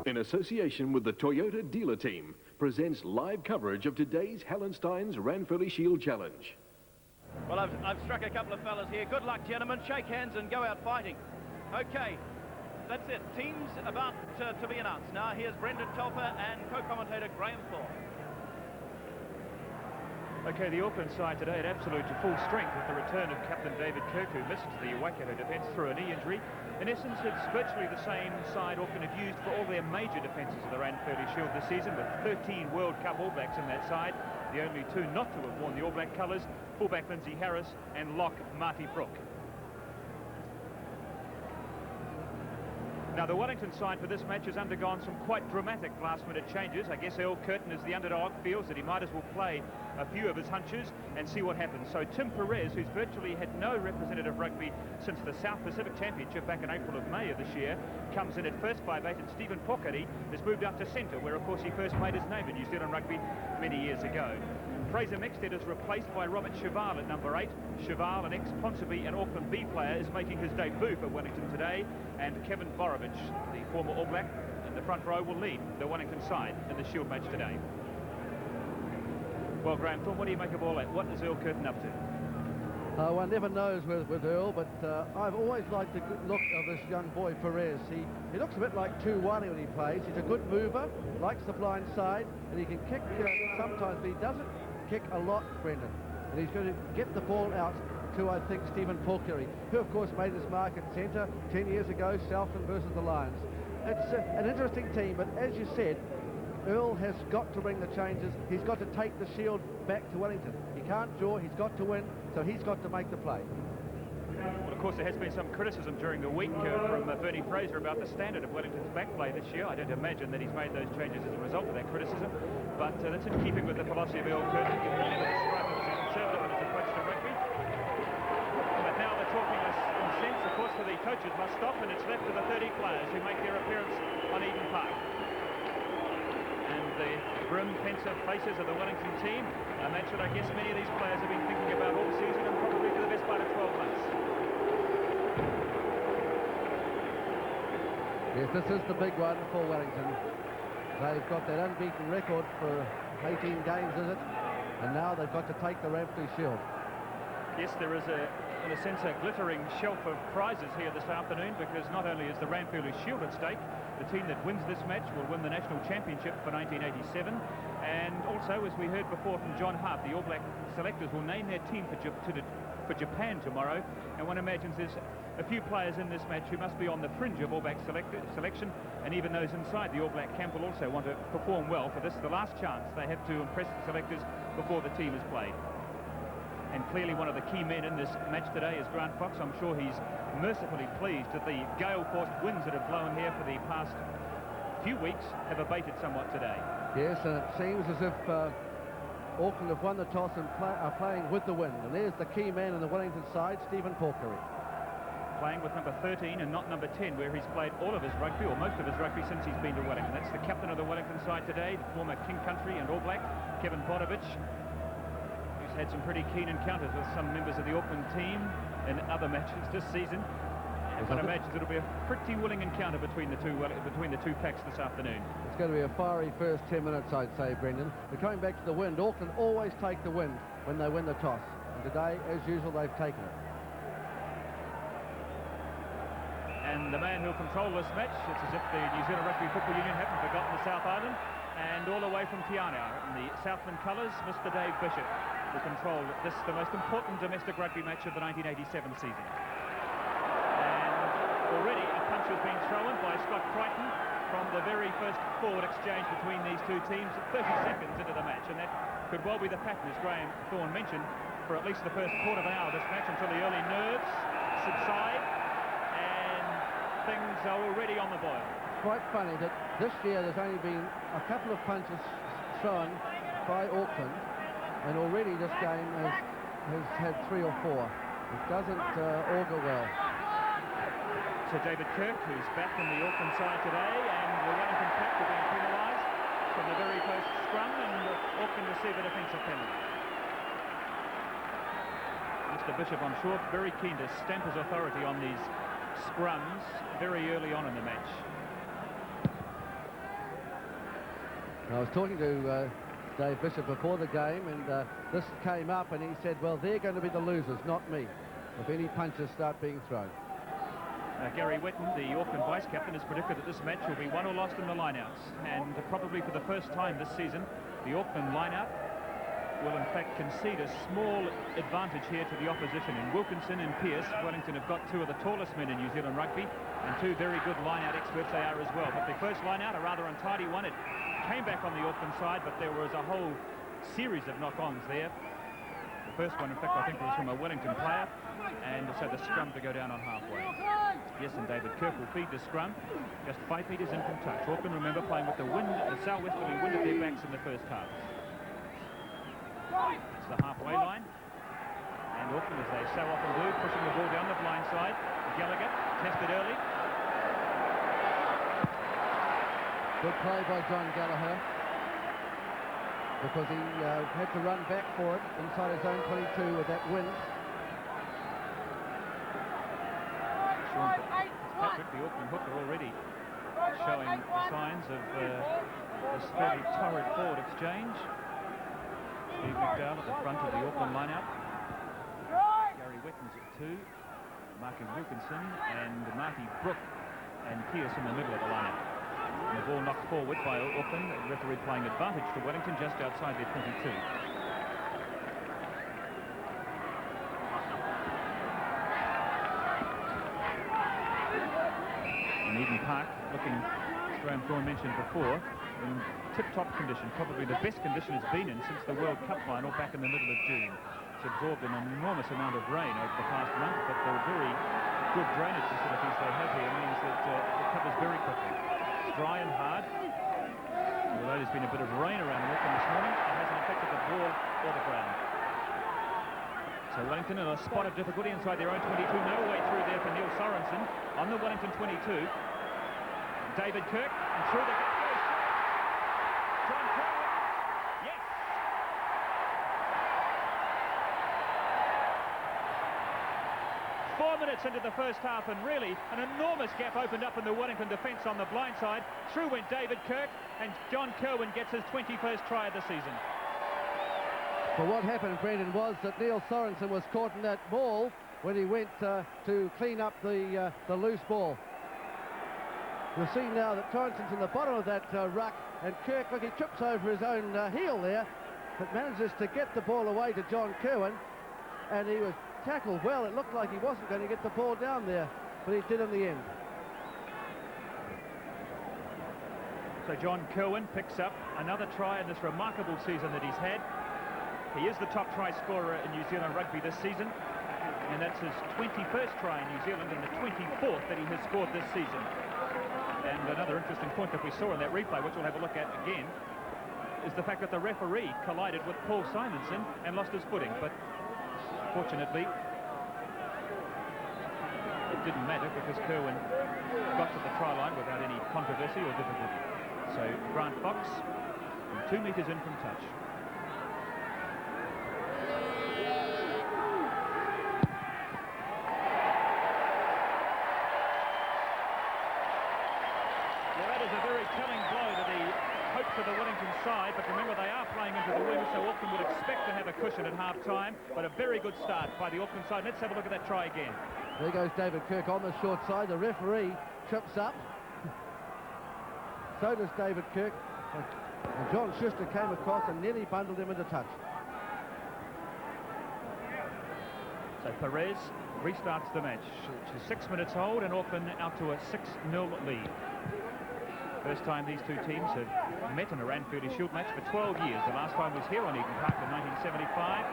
in association with the Toyota dealer team, presents live coverage of today's Hallenstein's Ranfurly Shield Challenge. Well, I've struck a couple of fellas here. Good luck, gentlemen. Shake hands and go out fighting. Okay, that's it. Teams about to be announced. Now, here's Brendan Telfer and co-commentator Graham Thorpe. Okay, the Auckland side today at absolute full strength with the return of Captain David Kirk, who missed the Waikato defence through a knee injury. In essence, it's virtually the same side Auckland have used for all their major defences of the Ranfurly Shield this season, with 13 World Cup All Blacks in that side. The only two not to have worn the All Black colours, fullback Lindsay Harris and lock Marty Brooke. Now, the Wellington side for this match has undergone some quite dramatic last-minute changes. I guess Earl Curtin, as the underdog, feels that he might as well play a few of his hunches and see what happens. So Tim Perez, who's virtually had no representative rugby since the South Pacific Championship back in April of May of this year, comes in at first 5'8", and Stephen Pokari has moved up to centre, where, of course, he first made his name in New Zealand rugby many years ago. Fraser Mexted is replaced by Robert Cheval at number 8. Cheval, an ex-Ponsonby and Auckland B player, is making his debut for Wellington today, and Kevin Borovich, the former All Black, in the front row will lead the Wellington side in the Shield match today. Well, Graham Thorne, what do you make of all that? What is Earl Curtin up to? One never knows with Earl, but I've always liked the good look of this young boy Perez. He looks a bit like Tuwani when he plays. He's a good mover, likes the blind side, and he can kick sometimes, but he doesn't kick a lot, Brendan. And he's going to get the ball out to, I think, Stephen Pokari, who, of course, made his mark at centre 10 years ago, Southland versus the Lions. It's an interesting team, but as you said, Earl has got to bring the changes. He's got to take the Shield back to Wellington. He can't draw, he's got to win, so he's got to make the play. Well, of course, there has been some criticism during the week from Bernie Fraser about the standard of Wellington's back play this year. I don't imagine that he's made those changes as a result of that criticism, but that's in keeping with the philosophy of Earl Curtin. Never described him as a conservative in his approach to rugby. But now they're talking in sense, of course, for the coaches must stop, and it's left to the 30 players who make their appearance on Eden Park. And the grim, pensive faces of the Wellington team, a match that I guess many of these players have been thinking about all season and probably for the best part of 12 months. Yes, this is the big one for Wellington. They've got that unbeaten record for 18 games, is it? And now they've got to take the Ranfurly Shield. Yes, there is, in a sense, a glittering shelf of prizes here this afternoon, because not only is the Ranfurly Shield at stake, the team that wins this match will win the National Championship for 1987, and also, as we heard before from John Hart, the All Black selectors will name their team for Japan tomorrow, and one imagines there's a few players in this match who must be on the fringe of All Black selection, and even those inside the All Black camp will also want to perform well, for this is the last chance they have to impress the selectors before the team is played. And clearly one of the key men in this match today is Grant Fox. I'm sure he's mercifully pleased that the gale-forced winds that have blown here for the past few weeks have abated somewhat today. Yes, and it seems as if Auckland have won the toss and are playing with the wind. And there's the key man on the Wellington side, Stephen Pokari. Playing with number 13 and not number 10, where he's played all of his rugby, or most of his rugby, since he's been to Wellington. That's the captain of the Wellington side today, the former King Country and All Black, Kevin Borovich, who's had some pretty keen encounters with some members of the Auckland team in other matches this season. And one imagines it'll be a pretty willing encounter between the two packs this afternoon. It's going to be a fiery first 10 minutes, I'd say, Brendan. But coming back to the wind, Auckland always take the wind when they win the toss. And today, as usual, they've taken it. And the man who'll control this match, it's as if the New Zealand Rugby Football Union haven't forgotten the South Island, and all the way from Te Anau, in the Southland colours, Mr. Dave Bishop, will control this, the most important domestic rugby match of the 1987 season. And already a punch has been thrown by Scott Crichton from the very first forward exchange between these two teams 30 seconds into the match, and that could well be the pattern, as Graham Thorne mentioned, for at least the first quarter of an hour of this match, until the early nerves subside and things are already on the boil. Quite funny that this year there's only been a couple of punches thrown by Auckland, and already this game has had 3 or 4. It doesn't augur well. So David Kirk, who's back in the Auckland side today, and the Wellington pack are being penalised from the very first scrum, and Auckland receive a defensive penalty. Mr. Bishop, I'm sure, very keen to stamp his authority on these scrums very early on in the match. I was talking to Dave Bishop before the game, and this came up, and he said, well, they're going to be the losers, not me, if any punches start being thrown. Gary Wetton, the Auckland vice-captain, has predicted that this match will be won or lost in the line-outs, and probably for the first time this season, the Auckland line-out will in fact concede a small advantage here to the opposition. In Wilkinson and Pearce, Wellington have got two of the tallest men in New Zealand rugby, and two very good line-out experts they are as well. But their first line-out, a rather untidy one, it came back on the Auckland side, but there was a whole series of knock-ons there. The first one, in fact, I think was from a Wellington player, and so the scrum to go down on halfway. Yes, and David Kirk will feed the scrum, just 5 metres in from touch. Auckland, remember, playing with the wind, the southwesterly wind at their backs in the first half. It's the halfway line, and Auckland, as they so often do, pushing the ball down the blind side. Gallagher tested early. Good play by John Gallagher, because he had to run back for it inside his own 22 with that wind. Sean Fitzpatrick, the Auckland hooker, already showing signs of this fairly torrid forward exchange. Steve McDowell at the front of the Auckland line-out. Gary Wetton's at 2, Marky Wilkinson and Marty Brook and Pearce in the middle of the line-out. And the ball knocked forward by Auckland, the referee playing advantage to Wellington just outside their 22. And Eden Park, looking, as Graham Thorne mentioned before, in tip-top condition, probably the best condition it's been in since the World Cup final back in the middle of June. It's absorbed an enormous amount of rain over the past month, but the very good drainage facilities they have here means that it covers very quickly. It's dry and hard. Although there's been a bit of rain around Auckland this morning, it hasn't affected the ball or the ground. So Wellington in a spot of difficulty inside their own 22, no way through there for Neil Sorensen on the Wellington 22. David Kirk, and through the... John Kerwin, yes! Four minutes into the first half, and really an enormous gap opened up in the Wellington defence on the blind side. Through went David Kirk, and John Kerwin gets his 21st try of the season. But what happened, Brendan, was that Neil Sorensen was caught in that ball when he went to clean up the loose ball. You'll see now that Sorensen's in the bottom of that ruck, and Kirk, look, he trips over his own heel there, but manages to get the ball away to John Kerwin, and he was tackled well. It looked like he wasn't going to get the ball down there, but he did in the end. So John Kerwin picks up another try in this remarkable season that he's had. He is the top try scorer in New Zealand rugby this season, and that's his 21st try in New Zealand and the 24th that he has scored this season. And another interesting point that we saw in that replay, which we'll have a look at again, is the fact that the referee collided with Paul Simonson and lost his footing. But fortunately, it didn't matter because Kerwin got to the try line without any controversy or difficulty. So Grant Fox, 2 metres in from touch. For the Wellington side, but remember they are playing into the wind, so Auckland would expect to have a cushion at half-time, but a very good start by the Auckland side. Let's have a look at that try again. There goes David Kirk on the short side. The referee trips up. So does David Kirk. And John Schuster came across and nearly bundled him into touch. So Perez restarts the match, which is 6 minutes old, and Auckland out to a 6-0 lead. First time these two teams have met in a Ranfurly Shield match for 12 years. The last time was here on Eden Park in 1975.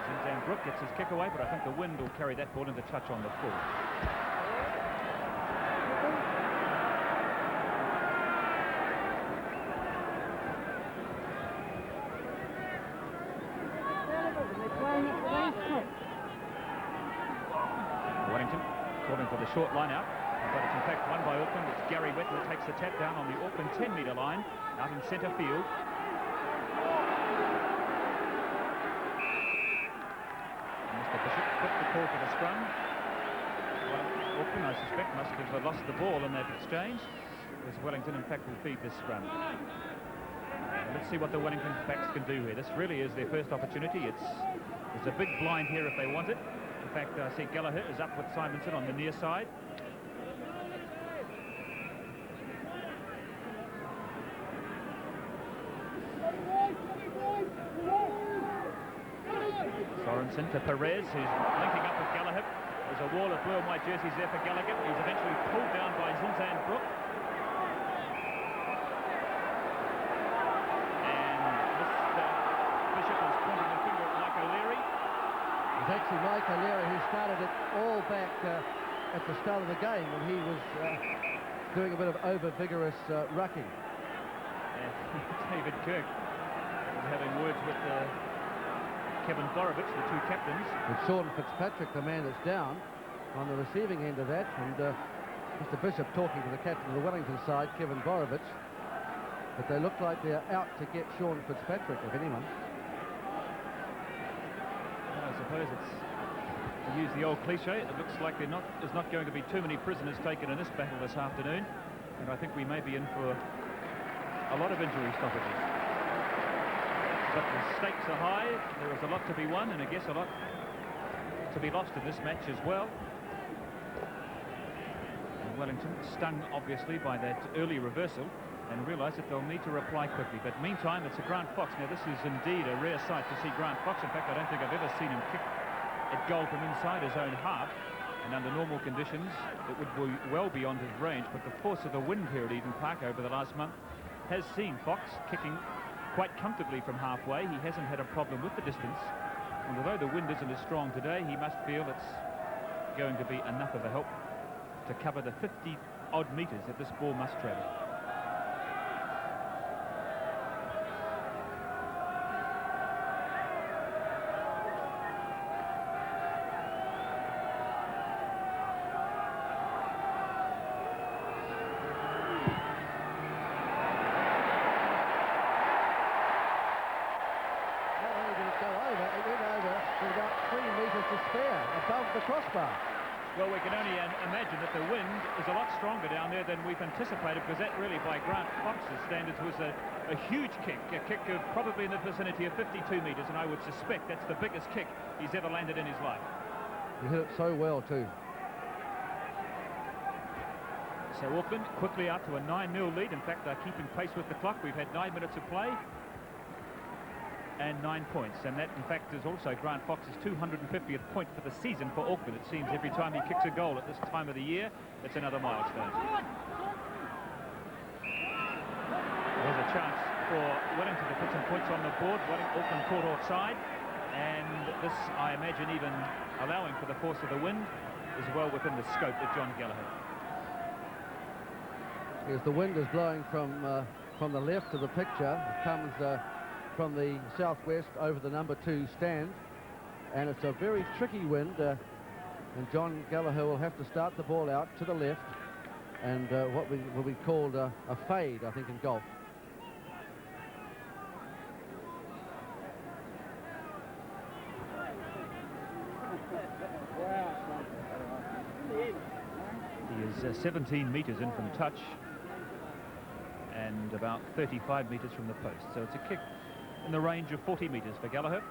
Zinzan Brook gets his kick away, but I think the wind will carry that ball into touch on the full. Wellington calling for the short line out. But it's in fact won by Auckland. It's Gary Wetton that takes the tap down on the Auckland 10-metre line out in centre field. And Mr. Bishop put the call for the scrum. Well, Auckland, I suspect, must have lost the ball in that exchange, because Wellington in fact will feed this scrum. Let's see what the Wellington backs can do here. This really is their first opportunity. There's a big blind here if they want it. In fact, I see Gallagher is up with Simonson on the near side. Sorensen to Perez, who's linking up with Gallagher. There's a wall of blue and white jerseys there for Gallagher. He's eventually pulled down by Zinzan Brook. And Mr. Bishop is pointing the finger at Mike O'Leary. It's actually Mike O'Leary who started it all back at the start of the game when he was doing a bit of over-vigorous rucking. And David Kirk is having words with Kevin Borovich, the two captains. With Sean Fitzpatrick, the man that's down on the receiving end of that, and Mr. Bishop talking to the captain of the Wellington side, Kevin Borovich. But they look like they're out to get Sean Fitzpatrick, if anyone. Well, I suppose it's, to use the old cliche, it looks like there's not going to be too many prisoners taken in this battle this afternoon, and I think we may be in for a lot of injury stoppages. But the stakes are high, there is a lot to be won, and I guess a lot to be lost in this match as well. And Wellington, stung obviously by that early reversal, and realise that they'll need to reply quickly. But meantime, it's a Grant Fox. Now, this is indeed a rare sight to see Grant Fox. In fact, I don't think I've ever seen him kick at goal from inside his own half. And under normal conditions, it would be well beyond his range. But the force of the wind here at Eden Park over the last month has seen Fox kicking quite comfortably from halfway. He hasn't had a problem with the distance, and although the wind isn't as strong today, he must feel it's going to be enough of a help to cover the 50-odd metres that this ball must travel. Well, we can only imagine that the wind is a lot stronger down there than we've anticipated, because that really, by Grant Fox's standards, was a huge kick, a kick of probably in the vicinity of 52 metres, and I would suspect that's the biggest kick he's ever landed in his life. He hit it so well, too. So Auckland quickly out to a 9-0 lead. In fact, they're keeping pace with the clock. We've had 9 minutes of play and 9 points, and that in fact is also Grant Fox's 250th point for the season for Auckland. It seems every time he kicks a goal at this time of the year, it's another milestone. There's a chance for Wellington to put some points on the board. Auckland caught offside, and this, I imagine, even allowing for the force of the wind, is well within the scope of John Gallagher. Yes, the wind is blowing from the left of the picture. It comes from the southwest over the number 2 stand, and it's a very tricky wind, and John Gallagher will have to start the ball out to the left, and what will be called a fade, I think, in golf. He is 17 metres in from touch and about 35 metres from the post, so it's a kick in the range of 40 metres for Gallagher.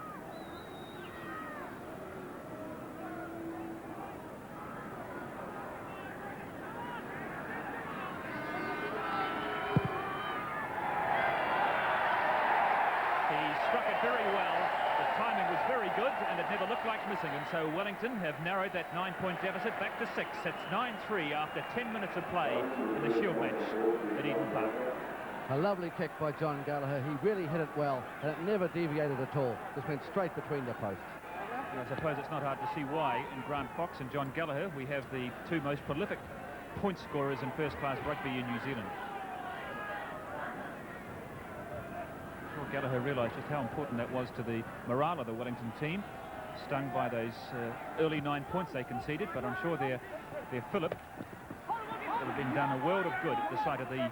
He struck it very well. The timing was very good, and it never looked like missing, and so Wellington have narrowed that 9-point deficit back to 6. It's 9-3 after 10 minutes of play in the Shield match at Eden Park. A lovely kick by John Gallagher. He really hit it well, and it never deviated at all. Just went straight between the posts. I suppose it's not hard to see why in Grant Fox and John Gallagher we have the 2 most prolific point scorers in first-class rugby in New Zealand. I'm sure Gallagher realised just how important that was to the morale of the Wellington team, stung by those early 9 points they conceded, but I'm sure their fillip would have been done a world of good at the sight of the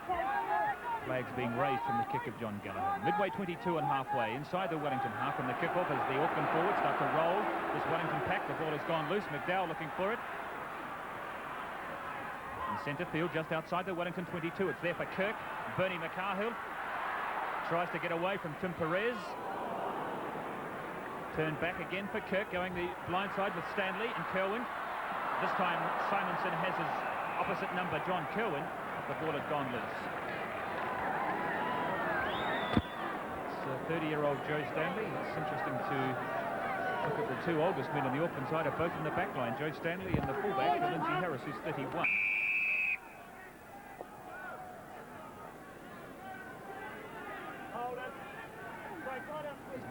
flags being raised from the kick of John Gallagher. Midway 22 and halfway, inside the Wellington half, and the kick-off as the Auckland forwards start to roll this Wellington pack. The ball has gone loose. McDowell looking for it. In centre field, just outside the Wellington 22. It's there for Kirk. Bernie McCarhill. Tries to get away from Tim Perez. Turn back again for Kirk, going the blind side with Stanley and Kerwin. This time Simonson has his opposite number, John Kerwin. The ball had gone loose. It's 30-year-old Joe Stanley. It's interesting to look at the two oldest men on the Auckland side are both in the back line. Joe Stanley and the fullback, Lindsay Harris, who's 31.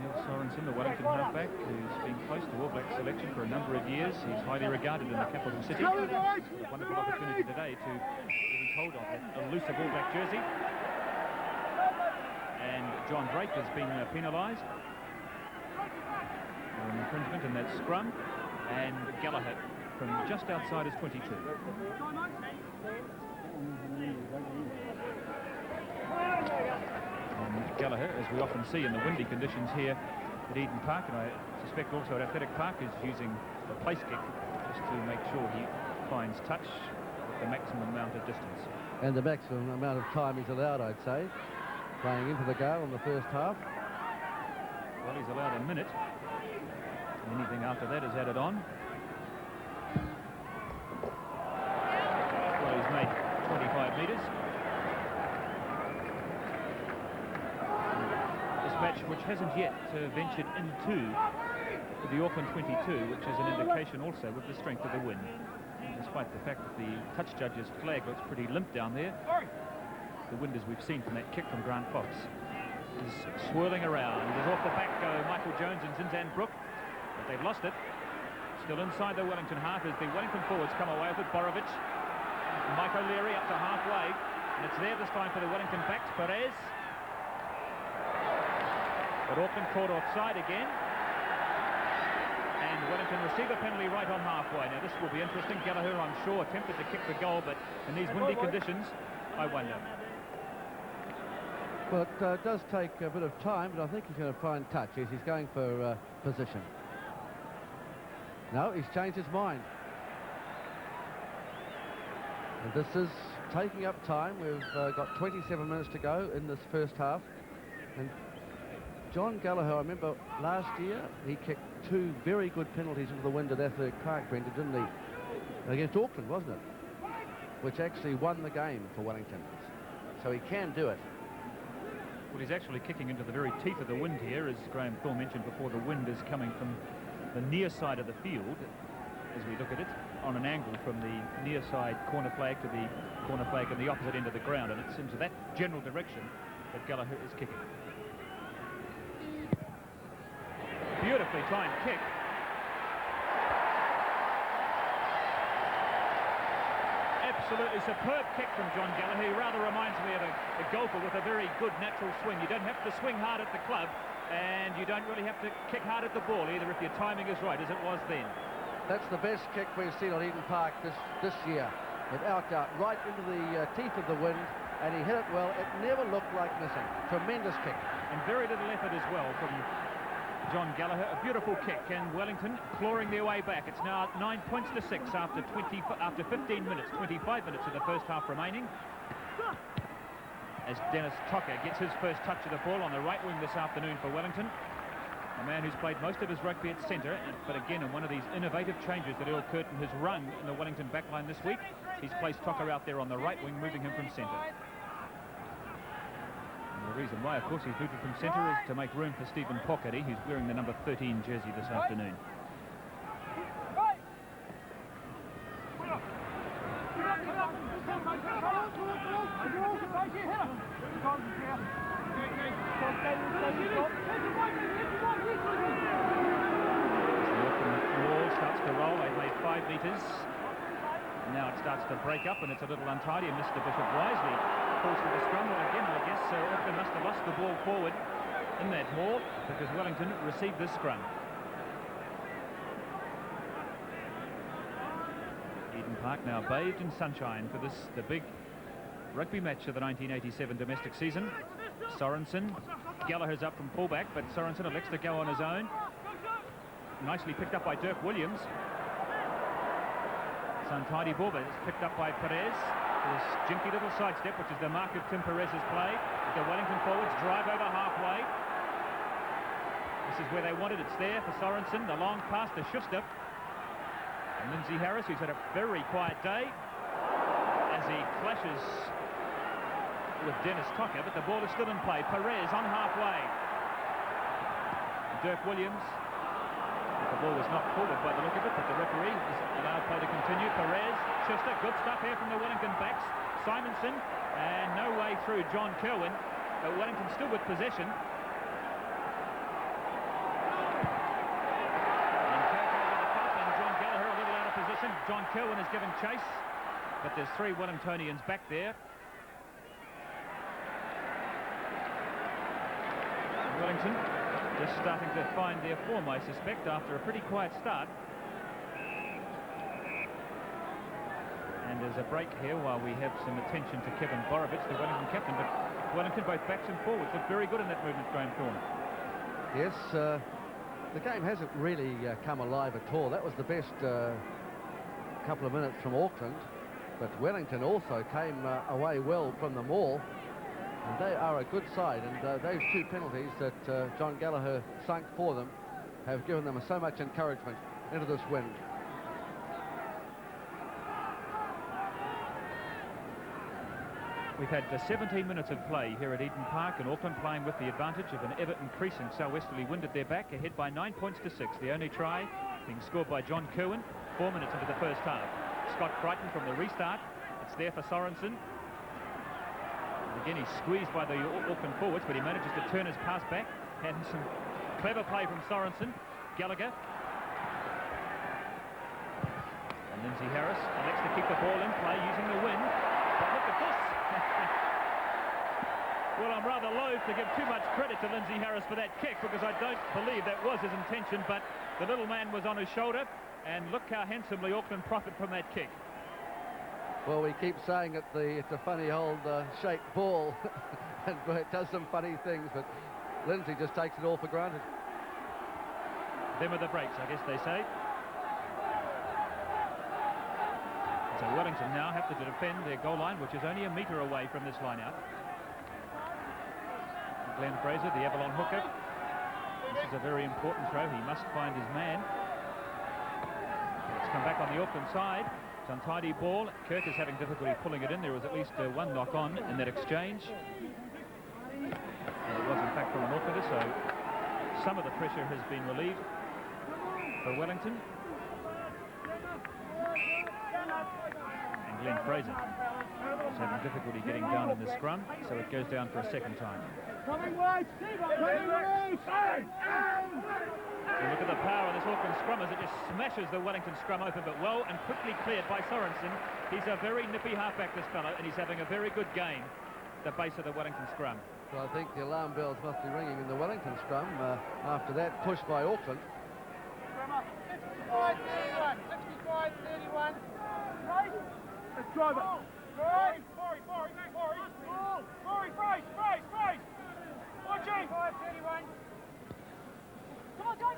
Neil Sorensen, the Wellington halfback, who's been close to All Black selection for a number of years. He's highly regarded in the capital city. It's a wonderful opportunity today to get his hold of that elusive All Black jersey. And John Drake has been penalised for an infringement in that scrum. And Gallagher from just outside his 22. And Gallagher, as we often see in the windy conditions here at Eden Park, and I suspect also at Athletic Park, is using the place kick just to make sure he finds touch at the maximum amount of distance. And the maximum amount of time he's allowed, I'd say, playing into the gale in the first half. Well, he's allowed a minute. Anything after that is added on. Well, he's made 25 metres. This match, which hasn't yet ventured into the Auckland 22, which is an indication also of the strength of the wind. Despite the fact that the touch judge's flag looks pretty limp down there, the wind, as we've seen from that kick from Grant Fox, is swirling around. There's off the back go Michael Jones and Zinzan Brook, but they've lost it. Still inside the Wellington half as the Wellington forwards come away with it. Borovic, Mike O'Leary up to halfway, and it's there this time for the Wellington backs. Perez, but Auckland caught offside again, and Wellington receive a penalty right on halfway. Now this will be interesting. Gallagher, I'm sure, attempted to kick the goal, but in these windy conditions, I wonder. Well, it does take a bit of time, but I think he's going to find touch as he's going for position. No, he's changed his mind. And this is taking up time. We've got 27 minutes to go in this first half. And John Gallagher, I remember last year, he kicked two very good penalties into the wind at Athletic Park, Brendan, didn't he? Against Auckland, wasn't it? Which actually won the game for Wellington. So he can do it. Well, he's actually kicking into the very teeth of the wind here, as Graham Thorne mentioned before. The wind is coming from the near side of the field, as we look at it, on an angle from the near side corner flag to the corner flag at the opposite end of the ground, and it's into that general direction that Gallagher is kicking. Beautifully timed kick. Absolutely superb kick from John Gallagher. He rather reminds me of a golfer with a very good natural swing. You don't have to swing hard at the club, and you don't really have to kick hard at the ball either if your timing is right, as it was then. That's the best kick we've seen on Eden Park this year, without doubt, right into the teeth of the wind, and he hit it well. It never looked like missing. Tremendous kick. And very little effort as well from John Gallagher. A beautiful kick, and Wellington clawing their way back. It's now 9 points to 6 after 15 minutes, 25 minutes of the first half remaining. As Dennis Tocker gets his first touch of the ball on the right wing this afternoon for Wellington. A man who's played most of his rugby at centre, but again in one of these innovative changes that Earl Curtin has run in the Wellington backline this week. He's placed Tocker out there on the right wing, moving him from centre. And the reason why, of course, he's moved from centre is to make room for Stephen Pockety, who's wearing the number 13 jersey this afternoon. Wall starts to roll. They've made 5 metres. Now it starts to break up, and it's a little untidy. Mr. Bishop wisely calls for the scrum. Well, again, I guess Auckland must have lost the ball forward in that maul, because Wellington received this scrum. Eden Park now bathed in sunshine for this, the big rugby match of the 1987 domestic season. Sorensen, Gallagher's up from fullback, but Sorensen elects to go on his own. Nicely picked up by Dirk Williams. It's untidy ball, but it's picked up by Perez. This jinky little sidestep, which is the mark of Tim Perez's play. The Wellington forwards drive over halfway. This is where they wanted it. It's there for Sorensen. The long pass to Schuster. And Lindsay Harris, who's had a very quiet day, as he clashes with Dennis Tocker, but the ball is still in play. Perez on halfway. Dirk Williams. The ball was knocked forward by the look of it, but the referee has allowed play to continue. Perez, Schuster, good stuff here from the Wellington backs. Simonson, and no way through John Kerwin, but Wellington still with possession. And Kirk over the top, and John Gallagher a little out of position. John Kerwin is giving chase, but there's 3 Wellingtonians back there. Wellington just starting to find their form, I suspect, after a pretty quiet start. And there's a break here while we have some attention to Kevin Borovich, the Wellington captain. But Wellington, both backs and forwards, look very good in that movement, Graham Thorne. Yes, the game hasn't really come alive at all. That was the best couple of minutes from Auckland. But Wellington also came away well from the maul. And they are a good side, and those 2 penalties that John Gallagher sunk for them have given them so much encouragement into this win. We've had 17 minutes of play here at Eden Park, and Auckland playing with the advantage of an ever-increasing southwesterly wind at their back, ahead by 9 points to 6. The only try being scored by John Kerwin 4 minutes into the first half. Scott Crichton from the restart. It's there for Sorensen. Again, he's squeezed by the Auckland forwards, but he manages to turn his pass back. And some clever play from Sorensen. Gallagher. And Lindsay Harris elects to keep the ball in play using the wind. But look at this. Well, I'm rather loath to give too much credit to Lindsay Harris for that kick, because I don't believe that was his intention, but the little man was on his shoulder, and look how handsomely Auckland profit from that kick. Well, we keep saying it's a funny old shaped ball, and it does some funny things, but Lindsay just takes it all for granted. Them are the breaks, I guess they say. So Wellington now have to defend their goal line, which is only a metre away from this line-out. Glenn Fraser, the Avalon hooker. This is a very important throw. He must find his man. It's come back on the Auckland side. It's untidy ball. Kirk is having difficulty pulling it in. There was at least 1 knock on in that exchange. And it was in fact from an Aucklander, so some of the pressure has been relieved for Wellington. And Glenn Fraser is having difficulty getting down in the scrum, so it goes down for a second time. And look at the power of this Auckland scrum as it just smashes the Wellington scrum open, but well and quickly cleared by Sorensen. He's a very nippy halfback, this fellow, and he's having a very good game at the base of the Wellington scrum. So I think the alarm bells must be ringing in the Wellington scrum after that push by Auckland. 65-31, 65-31. Let's drive it. Watching. 5-31. Come on, go.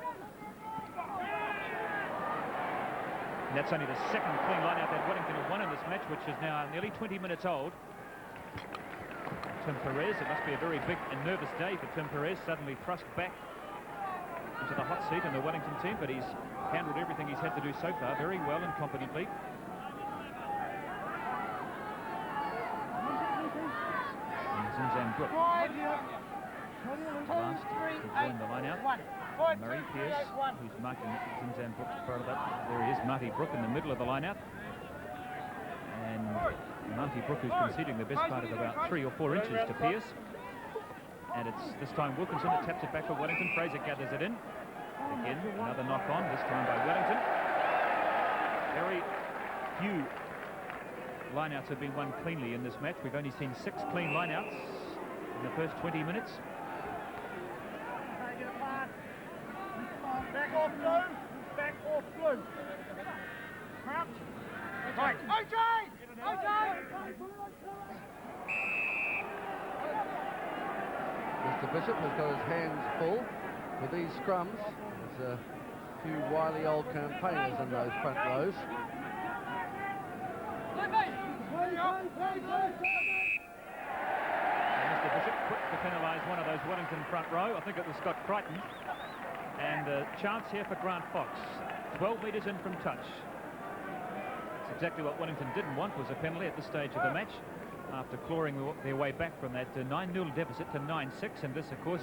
And that's only the second clean line-out that Wellington have won in this match, which is now nearly 20 minutes old. Tim Perez, it must be a very big and nervous day for Tim Perez, suddenly thrust back into the hot seat in the Wellington team, but he's handled everything he's had to do so far very well and competently. Zinzan Brook last to join the line-out. Murray Pearce, who's marking Zinzan Brook part of that. There he is, Marty Brook in the middle of the line-out. And Marty Brook, who's conceding the best part of about 3 or 4 inches to Pearce. And it's this time Wilkinson that taps it back for Wellington. Fraser gathers it in. Again, another knock on, this time by Wellington. Very few lineouts have been won cleanly in this match. We've only seen 6 clean lineouts in the first 20 minutes. Back off blue. Back off blue. Crouch. Right. OJ! Mr. Bishop has got his hands full with these scrums. There's a few wily old campaigners in those front rows. Mr. Bishop quick to penalise one of those Wellington front row. I think it was Scott Crichton. And a chance here for Grant Fox. 12 metres in from touch. It's exactly what Wellington didn't want, was a penalty at this stage of the match, after clawing their way back from that 9-0 deficit to 9-6. And this, of course,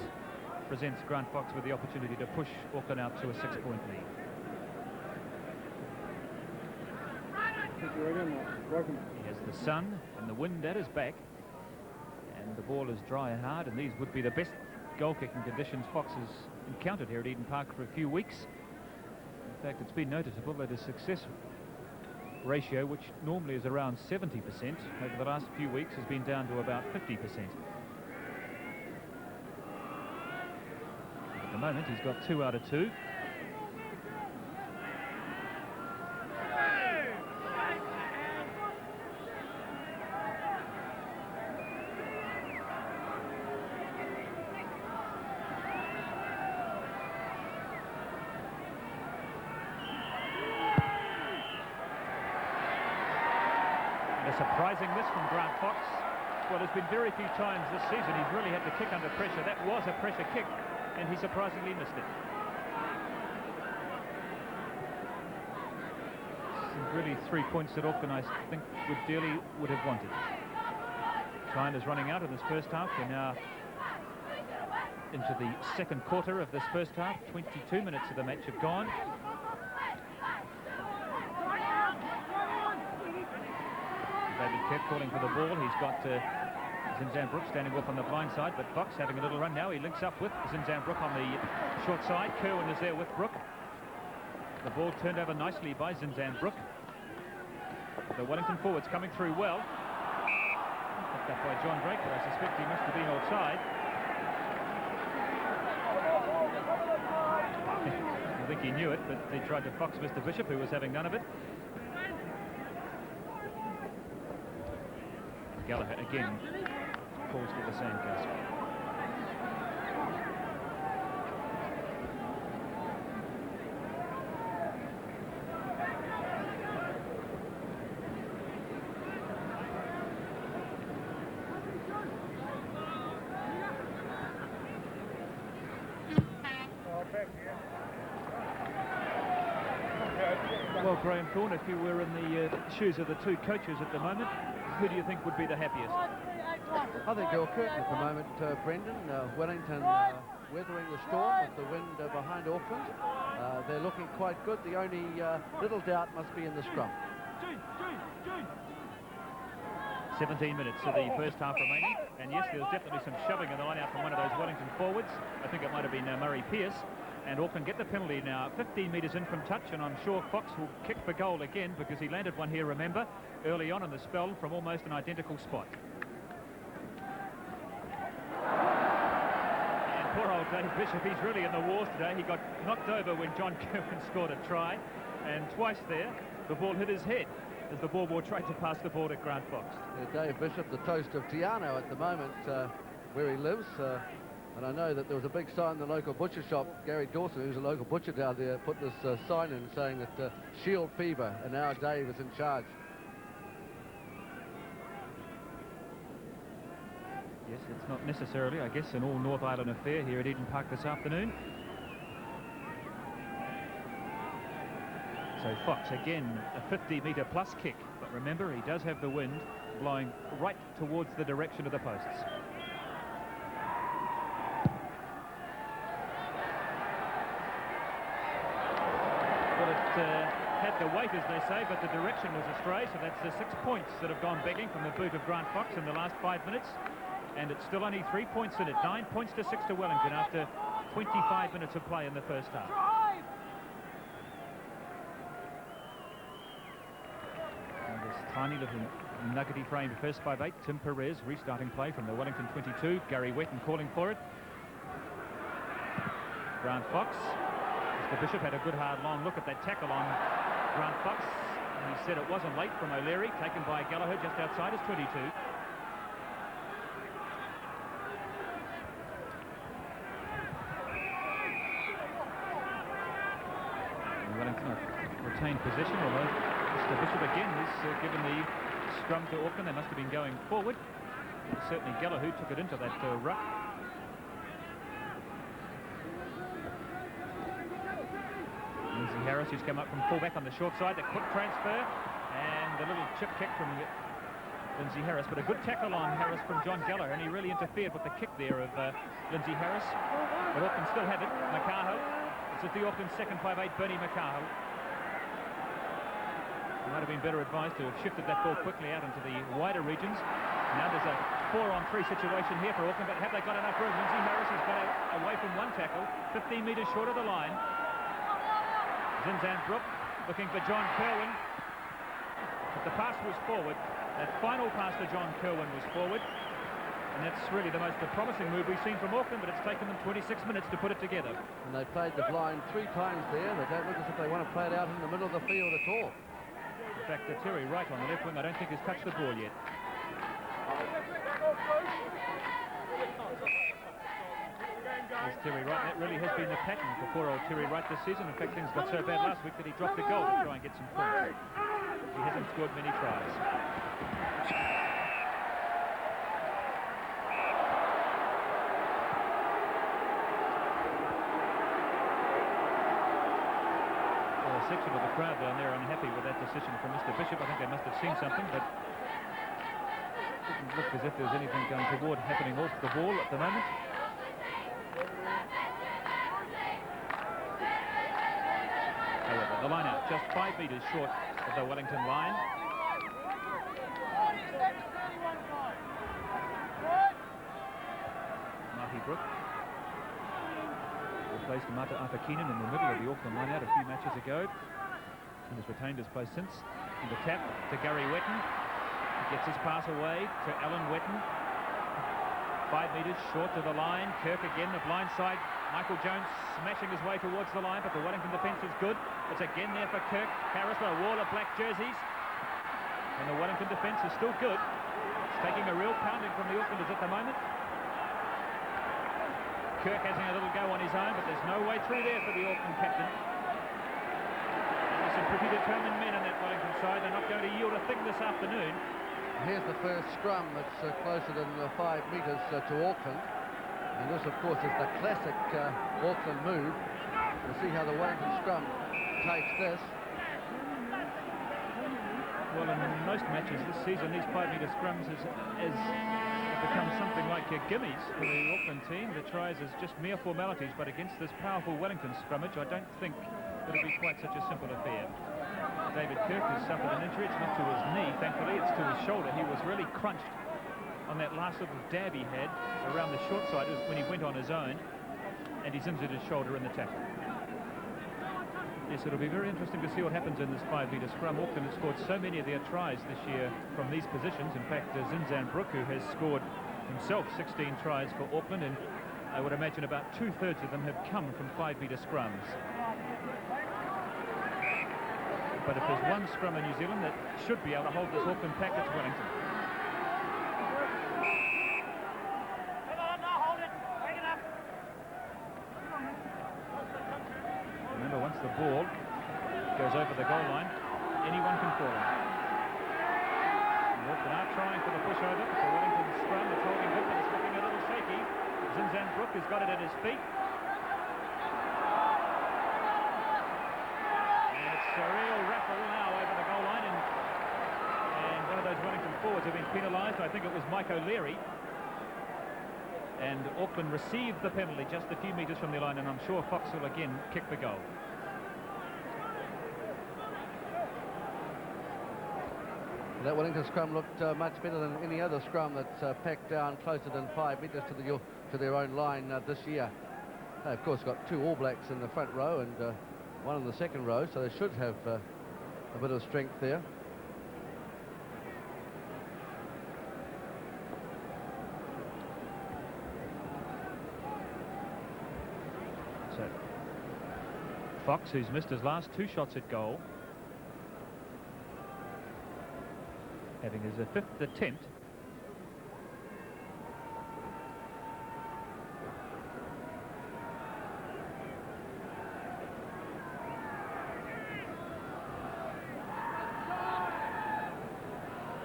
presents Grant Fox with the opportunity to push Auckland out to a 6-point lead. He has the sun and the wind at his back, and the ball is dry and hard, and these would be the best goal-kicking conditions Fox has encountered here at Eden Park for a few weeks. In fact, it's been noticeable that his success ratio, which normally is around 70%, over the last few weeks has been down to about 50%. At the moment, he's got 2 out of 2. Surprising miss from Grant Fox. Well, there's been very few times this season he's really had to kick under pressure. That was a pressure kick, and he surprisingly missed it. Some really 3 points that Auckland, I think, would have wanted. Time is running out in this first half. We're now into the second quarter of this first half. 22 minutes of the match have gone. David Kett calling for the ball. He's got Zinzan-Brooke standing off on the blind side, but Fox having a little run now. He links up with Zinzan-Brooke on the short side. Kerwin is there with Brooke. The ball turned over nicely by Zinzan-Brooke. The Wellington forwards coming through well. Picked up by John Drake, but I suspect he must have been offside. I think he knew it, but they tried to fox Mr. Bishop, who was having none of it. Gallagher again calls for the sandcastle. Well, Graham Thorne, if you were in the shoes of the two coaches at the moment, who do you think would be the happiest? I think Earl Curtin at the moment, Brendan. Wellington weathering the storm with the wind behind Auckland. They're looking quite good. The only little doubt must be in the scrum. 17 minutes of the first half remaining, and yes, there was definitely some shoving in the line out from one of those Wellington forwards. I think it might have been Murray Pearce. And Auckland get the penalty now, 15 metres in from touch, and I'm sure Fox will kick for goal again, because he landed one here, remember, early on in the spell from almost an identical spot. And poor old Dave Bishop, he's really in the wars today. He got knocked over when John Kerwin scored a try, and twice there, the ball hit his head as the ball boy tried to pass the ball to Grant Fox. Yeah, Dave Bishop, the toast of Tiano at the moment, where he lives. And I know that there was a big sign in the local butcher shop. Gary Dawson, who's a local butcher down there, put this sign in saying that shield fever, and now Dave is in charge. Yes, it's not necessarily, I guess, an all North Island affair here at Eden Park this afternoon. So Fox again, a 50-metre plus kick, but remember, he does have the wind blowing right towards the direction of the posts. Had the weight, as they say, but the direction was astray, so that's the 6 points that have gone begging from the boot of Grant Fox in the last 5 minutes, and it's still only 3 points in it. 9 points to 6 to Wellington after 25 minutes of play in the first half. And this tiny little nuggety framed first 5-8, Tim Perez restarting play from the Wellington 22, Gary Wetton calling for it. Grant Fox. Mr. Bishop had a good hard long look at that tackle on Grant Fox, and he said it wasn't late from O'Leary, taken by Gallagher just outside his 22. And Wellington have retained possession, although Mr. Bishop again is given the scrum to Auckland. They must have been going forward. Certainly Gallagher took it into that ruck. Lindsay Harris, who's come up from fullback on the short side, the quick transfer, and the little chip kick from Lindsay Harris, but a good tackle on Harris from John Gallagher, and he really interfered with the kick there of Lindsay Harris. But Auckland still have it. Makaho. This is the Auckland second 5'8", Bernie Makaho. He might have been better advised to have shifted that ball quickly out into the wider regions. Now there's a 4-on-3 situation here for Auckland, but have they got enough room? Lindsay Harris has got away from one tackle, 15 metres short of the line. Zinzan Brook looking for John Kerwin. But the pass was forward. That final pass to John Kerwin was forward. And that's really the most promising move we've seen from Auckland, but it's taken them 26 minutes to put it together. And they played the blind 3 times there. They don't look as if they want to play it out in the middle of the field at all. In fact, Terry Wright on the left wing, I don't think has touched the ball yet. There's Terry Wright. That really has been the pattern for poor old Terry Wright this season. In fact, things got so bad last week that he dropped a goal to try and get some points. He hasn't scored many tries. Well, a section of the crowd down there unhappy with that decision from Mr. Bishop. I think they must have seen something, but it didn't look as if there was anything going toward happening off the ball at the moment. However, the line out just 5 metres short of the Wellington line. Marty Brook replaced Mata Afakinen in the middle of the Auckland line out a few matches ago and has retained his place since. And the tap to Gary Wetton. He gets his pass away to Alan Wetton. 5 metres short to the line. Kirk again, the blind side. Michael Jones smashing his way towards the line, but the Wellington defence is good. It's again there for Kirk. Harris with a wall of black jerseys. And the Wellington defence is still good. It's taking a real pounding from the Aucklanders at the moment. Kirk having a little go on his own, but there's no way through there for the Auckland captain. And there's some pretty determined men in that Wellington side. They're not going to yield a thing this afternoon. Here's the first scrum that's closer than 5 metres to Auckland. And this, of course, is the classic Auckland move. We'll see how the Wellington scrum takes this. Well, in most matches this season, these 5-metre scrums have become something like gimmies for the Auckland team. The tries as just mere formalities, but against this powerful Wellington scrummage, I don't think it'll be quite such a simple affair. David Kirk has suffered an injury. It's not to his knee, thankfully, it's to his shoulder. He was really crunched on that last little dab he had around the short side when he went on his own, and he's injured his shoulder in the tackle. Yes, it'll be very interesting to see what happens in this 5-metre scrum. Auckland has scored so many of their tries this year from these positions. In fact, Zinzan Brook, who has scored himself 16 tries for Auckland, and I would imagine about 2/3 of them have come from 5-metre scrums. But if there's one scrum in New Zealand that should be able to hold this Auckland pack, it's Wellington. Remember, once the ball goes over the goal line, anyone can fall in. Auckland are trying for the pushover. The Wellington scrum is holding good, but it's looking a little shaky. Zinzan Brook has got it at his feet. And it's a real raffle now over the goal line, and one of those Wellington forwards have been penalised. I think it was Mike O'Leary. And Auckland received the penalty just a few metres from the line, and I'm sure Fox will again kick the goal. That Wellington scrum looked much better than any other scrum that's packed down closer than 5 metres to their own line this year. They, of course, got 2 All Blacks in the front row and 1 in the second row, so they should have a bit of strength there. So Fox, who's missed his last 2 shots at goal, having his 5th attempt.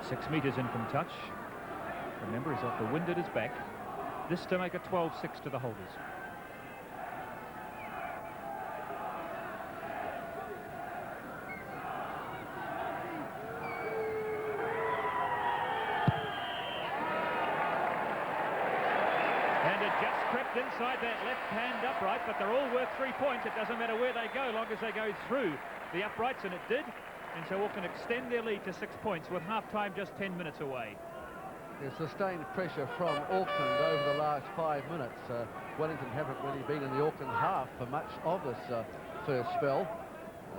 6 metres in from touch. Remember, he's off the wind at his back. This to make it 12-6 to the holders. And it just crept inside that left hand upright, but they're all worth 3 points. It doesn't matter where they go, long as they go through the uprights, and it did. And so Auckland extend their lead to 6 points with half-time just 10 minutes away. There's sustained pressure from Auckland over the last 5 minutes. Wellington haven't really been in the Auckland half for much of this first spell.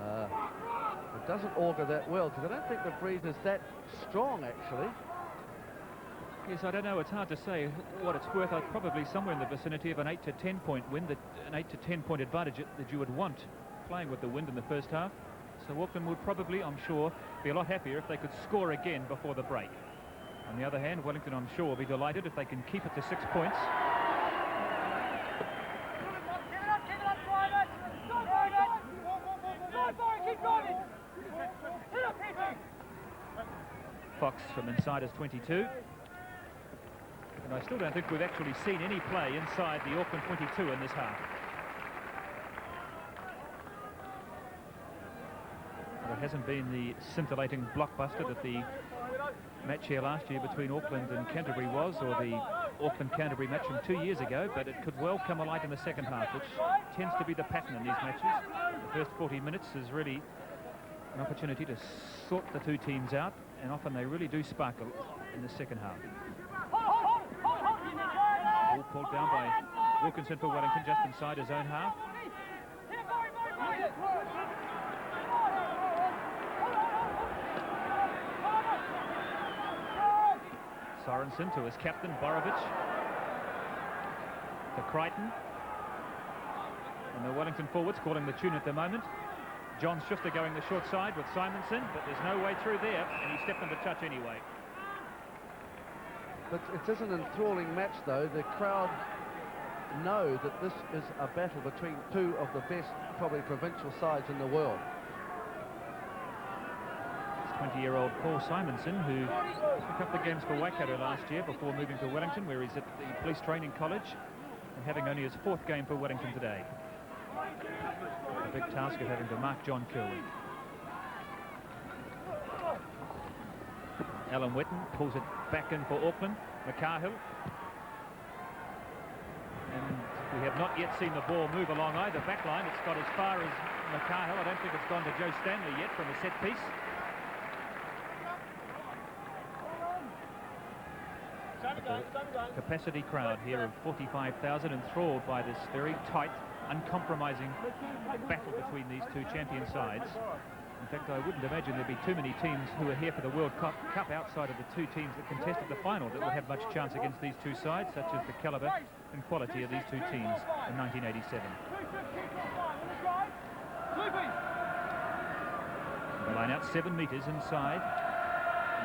It doesn't augur that well, because I don't think the breeze is that strong, actually. Yes, I don't know. It's hard to say what it's worth. Probably somewhere in the vicinity of an 8 to 10 point wind, an 8 to 10 point advantage that you would want playing with the wind in the first half. So Auckland would probably, I'm sure, be a lot happier if they could score again before the break. On the other hand, Wellington, I'm sure, will be delighted if they can keep it to 6 points. Fox from inside is 22. And I still don't think we've actually seen any play inside the Auckland 22 in this half. Well, it hasn't been the scintillating blockbuster that the match here last year between Auckland and Canterbury was, or the Auckland-Canterbury match from 2 years ago, but it could well come alight in the second half, which tends to be the pattern in these matches. The first 40 minutes is really an opportunity to sort the two teams out, and often they really do sparkle in the second half. Ball pulled down by Wilkinson for Wellington just inside his own half. Sorensen to his captain, Borovic. To Crichton. And the Wellington forwards calling the tune at the moment. John Schuster going the short side with Simonson, but there's no way through there, and he stepped into touch anyway. But it is an enthralling match, though. The crowd know that this is a battle between two of the best, probably, provincial sides in the world. 20-year-old Paul Simonson, who took up the games for Waikato last year before moving to Wellington, where he's at the Police Training College, and having only his 4th game for Wellington today. The big task of having to mark John Kirwan. Alan Wetton pulls it back in for Auckland. McCahill. And we have not yet seen the ball move along either back line. It's got as far as McCahill. I don't think it's gone to Joe Stanley yet from a set piece. Capacity crowd here of 45,000, enthralled by this very tight, uncompromising battle between these two champion sides. In fact, I wouldn't imagine there'd be too many teams who are here for the World Cup outside of the two teams that contested the final that will have much chance against these two sides, such as the calibre and quality of these two teams in 1987. The line out 7 metres inside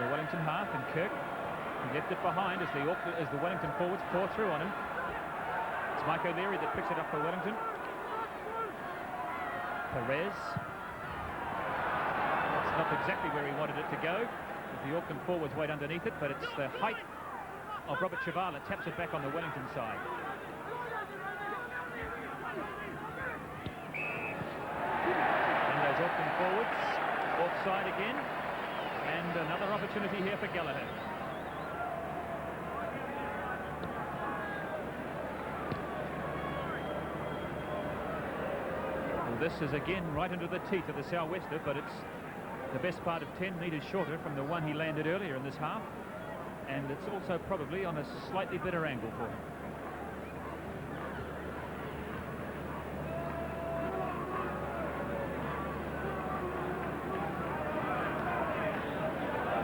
the Wellington half, and Kirk left it behind as the Wellington forwards pour through on him. It's Mike O'Leary that picks it up for Wellington. Perez. It's not exactly where he wanted it to go. The Auckland forwards wait underneath it, but it's the height of Robert Chavala taps it back on the Wellington side. And those Auckland forwards offside again, and another opportunity here for Gallagher. Well, this is again right into the teeth of the sou'wester, but it's the best part of 10 metres shorter from the one he landed earlier in this half, and it's also probably on a slightly better angle for him.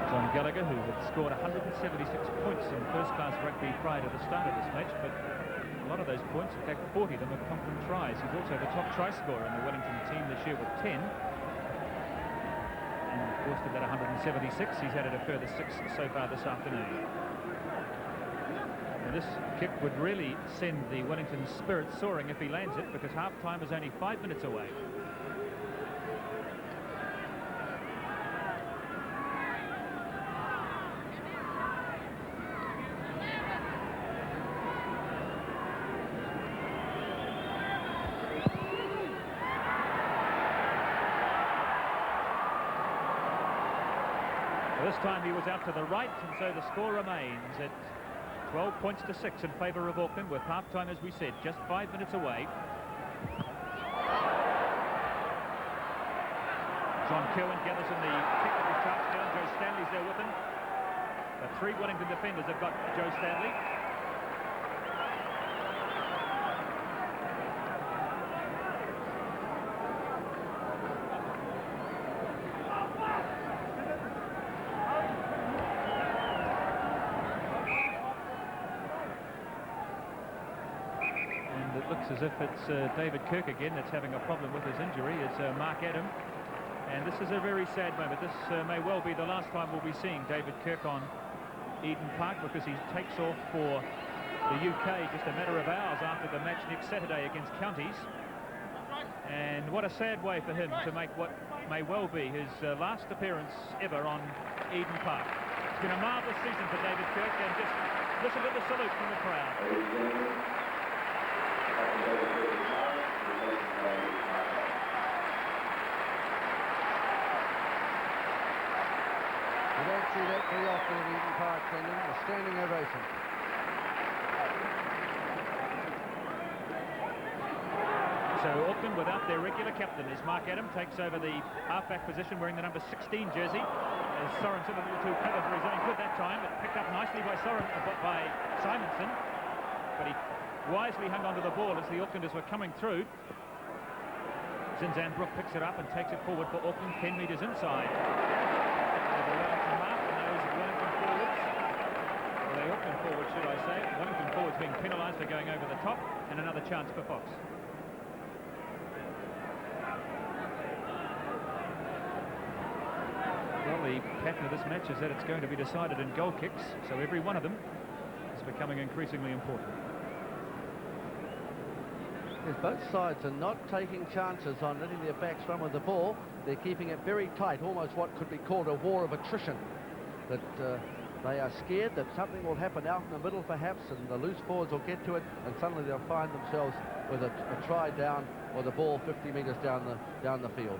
John Gallagher, who had scored 176 points in first-class rugby prior to the start of this match, but a lot of those points, in fact 40 of them, have come from tries. He's also the top try scorer in the Wellington team this year with 10. And of course, to that 176, he's added a further 6 so far this afternoon. And this kick would really send the Wellington spirit soaring if he lands it, because half-time is only 5 minutes away. This time he was out to the right, and so the score remains at 12 points to 6 in favour of Auckland, with half-time, as we said, just 5 minutes away. John Kirwan gathers in the technical touchdown. Joe Stanley's there with him. The 3 Wellington defenders have got Joe Stanley. And it looks as if it's David Kirk again that's having a problem with his injury. It's Mark Adam. And this is a very sad moment. This may well be the last time we'll be seeing David Kirk on Eden Park, because he takes off for the UK just a matter of hours after the match next Saturday against Counties. And what a sad way for him to make what may well be his last appearance ever on Eden Park. It's been a marvellous season for David Kirk, and just listen to the salute from the crowd. You don't see that very often at Eden Park, Brendan. A standing ovation. So Auckland, without their regular captain, as Mark Adam takes over the halfback position wearing the number 16 jersey. As Sorensen a little too clever for his own good that time. It picked up nicely by Simonson, but he wisely hung onto the ball as the Aucklanders were coming through. Zinzan Brook picks it up and takes it forward for Auckland, 10 metres inside. The Wellington mark, and those Wellington forwards, or the Auckland forwards, should I say. Wellington forwards being penalised for going over the top, and another chance for Fox. Well, the pattern of this match is that it's going to be decided in goal kicks, so every one of them is becoming increasingly important. Yes, both sides are not taking chances on letting their backs run with the ball. They're keeping it very tight, almost what could be called a war of attrition. That they are scared that something will happen out in the middle perhaps, and the loose forwards will get to it, and suddenly they'll find themselves with a try down, or the ball 50 metres down the field.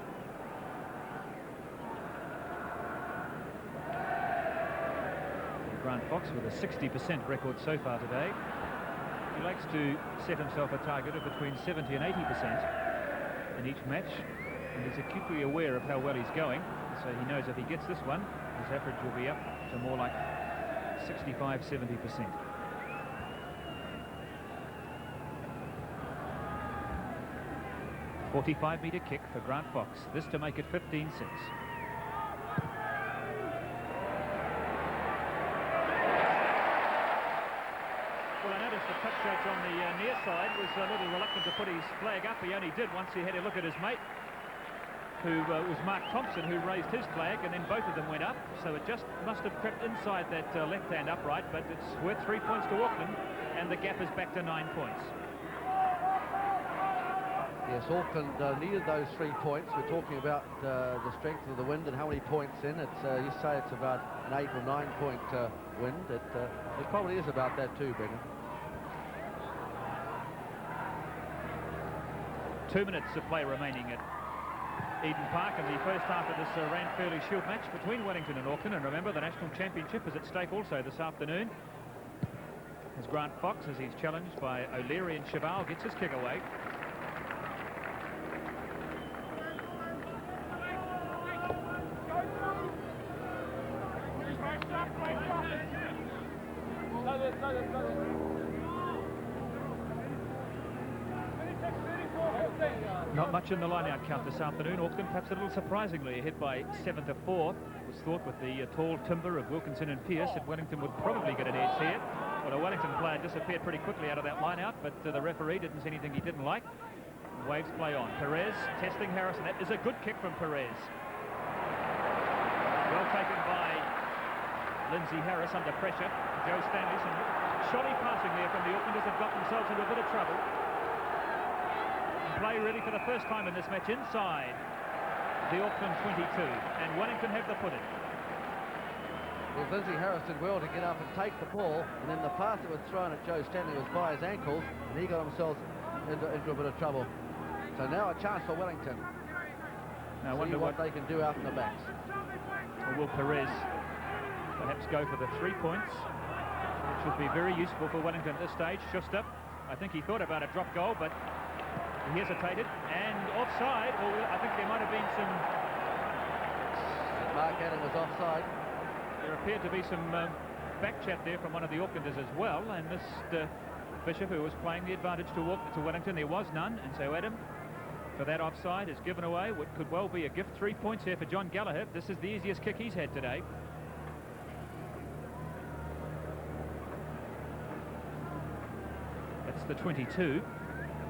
Grant Fox with a 60% record so far today. He likes to set himself a target of between 70 and 80% in each match, and he's acutely aware of how well he's going, so he knows if he gets this one, his average will be up to more like 65–70%. A 45-metre kick for Grant Fox, this to make it 15-6. The touch judge on the near side was a little reluctant to put his flag up. He only did once he had a look at his mate, who was Mark Thompson, who raised his flag, and then both of them went up. So it just must have crept inside that left-hand upright, but it's worth 3 points to Auckland, and the gap is back to 9 points. Yes, Auckland needed those 3 points. We're talking about the strength of the wind and how many points in. It's you say it's about an 8 or 9 point wind. It probably is about that too, Brendan. 2 minutes of play remaining at Eden Park in the first half of this Ranfurly Shield match between Wellington and Auckland. And remember, the national championship is at stake also this afternoon. As Grant Fox, as he's challenged by O'Leary and Cheval, gets his kick away. Not much in the line-out count this afternoon. Auckland perhaps a little surprisingly ahead by 7–4. It was thought with the tall timber of Wilkinson and Pearce that Wellington would probably get an edge here. Well, a Wellington player disappeared pretty quickly out of that line-out, but the referee didn't see anything he didn't like. Waves play on. Perez testing Harrison. That is a good kick from Perez. Well taken by Lindsay Harris under pressure. Joe Stanley, some shoddy passing there from the Aucklanders, have got themselves into a bit of trouble. Play really for the first time in this match inside the Auckland 22, and Wellington have the footing. Well, Lindsay Harris did well to get up and take the ball, and then the pass that was thrown at Joe Stanley was by his ankles, and he got himself into a bit of trouble. So now a chance for Wellington. Now I See wonder what they can do out in the backs. Or will Perez perhaps go for the 3 points, which would be very useful for Wellington at this stage. Schuster, I think he thought about a drop goal, but he hesitated, and offside. Well, I think there might have been some... Mark Adam was offside. There appeared to be some back chat there from one of the Aucklanders as well, and Mr. Bishop, who was playing the advantage to Wellington, there was none, and so Adam, for that offside, has given away what could well be a gift. 3 points here for John Gallagher. This is the easiest kick he's had today. It's the 22,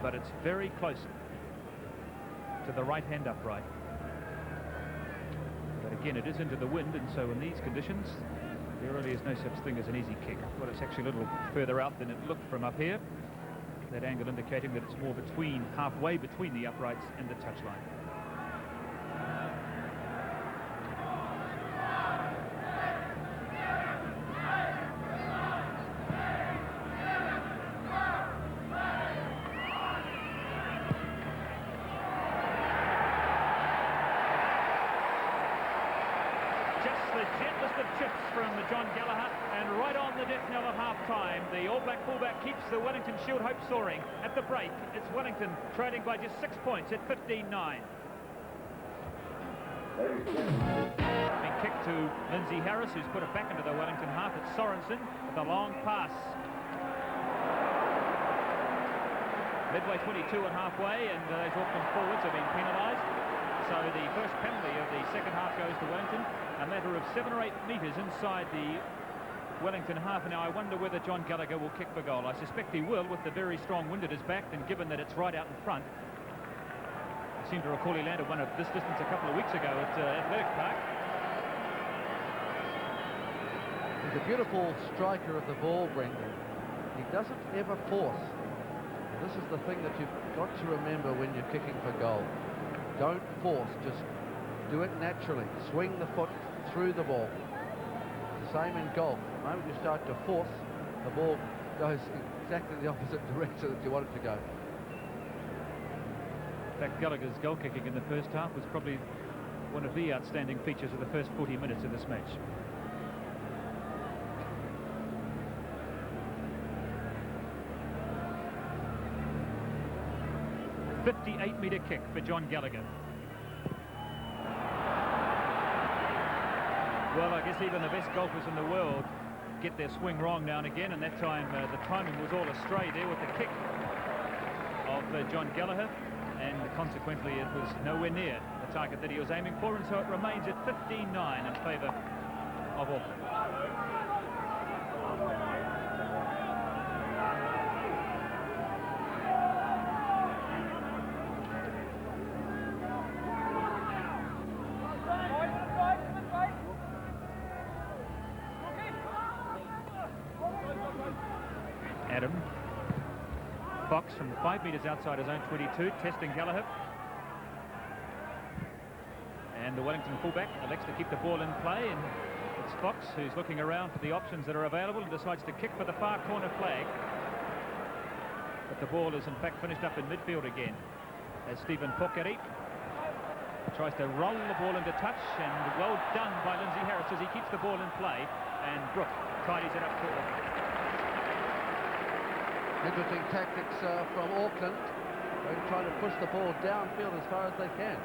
but it's very close to the right-hand upright. But again, it is into the wind, and so in these conditions, there really is no such thing as an easy kick. Well, it's actually a little further out than it looked from up here. That angle indicating that it's more halfway between the uprights and the touchline. The All Black fullback keeps the Wellington Shield hope soaring. At the break, it's Wellington trailing by just 6 points at 15-9. Being kicked to Lindsay Harris, who's put it back into the Wellington half. It's Sorensen with a long pass. Midway 22 and halfway, and those Auckland forwards have been penalised. So the first penalty of the second half goes to Wellington, a matter of 7 or 8 metres inside the Wellington half. Now I wonder whether John Gallagher will kick for goal. I suspect he will, with the very strong wind at his back, and given that it's right out in front. I seem to recall he landed one of this distance a couple of weeks ago at Athletic Park. He's a beautiful striker of the ball, Brendan. He doesn't ever force. This is the thing that you've got to remember when you're kicking for goal. Don't force, just do it naturally. Swing the foot through the ball. Same in golf. The moment you start to force, the ball goes exactly the opposite direction that you want it to go. In fact, Gallagher's goal kicking in the first half was probably one of the outstanding features of the first 40 minutes of this match. A 58-metre kick for John Gallagher. Well, I guess even the best golfers in the world get their swing wrong now and again, and that time the timing was all astray there with the kick of John Gallagher, and consequently it was nowhere near the target that he was aiming for, and so it remains at 15-9 in favour of Auckland. Adam Fox from 5 metres outside his own 22, testing Gallagher. And the Wellington fullback elects to keep the ball in play, and it's Fox who's looking around for the options that are available and decides to kick for the far corner flag. But the ball is in fact finished up in midfield again, as Stephen Pokari tries to roll the ball into touch, and well done by Lindsay Harris as he keeps the ball in play, and Brooke tidies it up for Auckland. Interesting tactics from Auckland. They're trying to push the ball downfield as far as they can.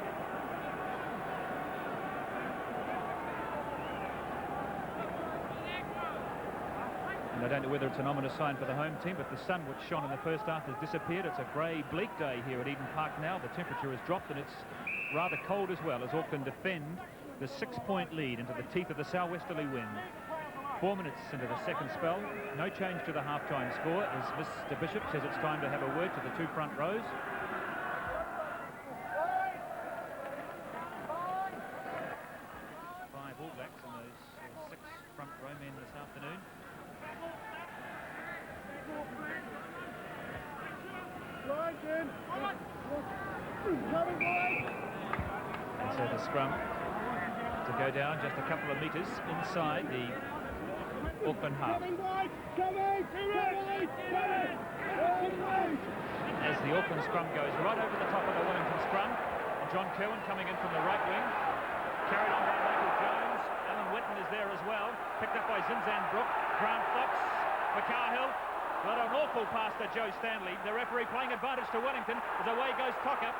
And I don't know whether it's an ominous sign for the home team, but the sun, which shone in the first half, has disappeared. It's a grey, bleak day here at Eden Park now. The temperature has dropped, and it's rather cold as well, as Auckland defend the 6-point lead into the teeth of the southwesterly wind. 4 minutes into the second spell, no change to the half-time score, as Mr. Bishop says it's time to have a word to the 2 front rows. Five All Blacks and those 6 front row men this afternoon. And so the scrum to go down just a couple of metres inside the Auckland half. As the Auckland scrum goes right over the top of the Wellington scrum, John Kerwin coming in from the right wing, carried on by Michael Jones. Alan Whitten is was there as well. Picked up by Zinzan Brook, Grant Fox, McCarhill. What an awful pass to Joe Stanley. The referee playing advantage to Wellington as away goes Tocker.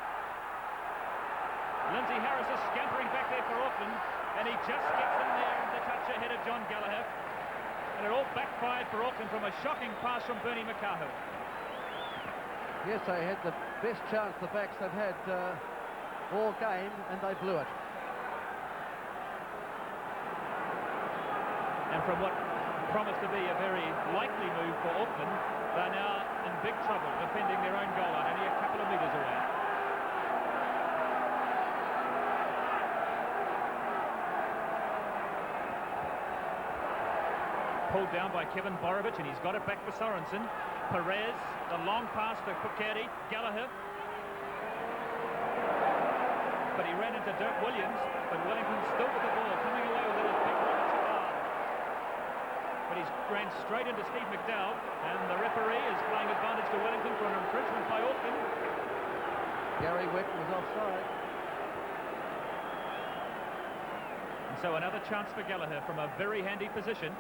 Lindsay Harris is scampering back there for Auckland, and he just gets in there the touch ahead of John Gallagher. And it all backfired for Auckland from a shocking pass from Bernie McCarhill. Yes, they had the best chance the backs they've had all game, and they blew it. And from what promised to be a very likely move for Auckland, they're now in big trouble defending their own goal line, only a couple of metres away. Pulled down by Kevin Borovich, and he's got it back for Sorensen. Perez, the long pass to Pukeri, Gallagher. But he ran into Dirk Williams, but Wellington still with the ball, coming away with it as big Robert Chabard. But he's ran straight into Steve McDowell, and the referee is playing advantage to Wellington for an infringement by Auckland. Gary Wetton was offside. And so another chance for Gallagher from a very handy position.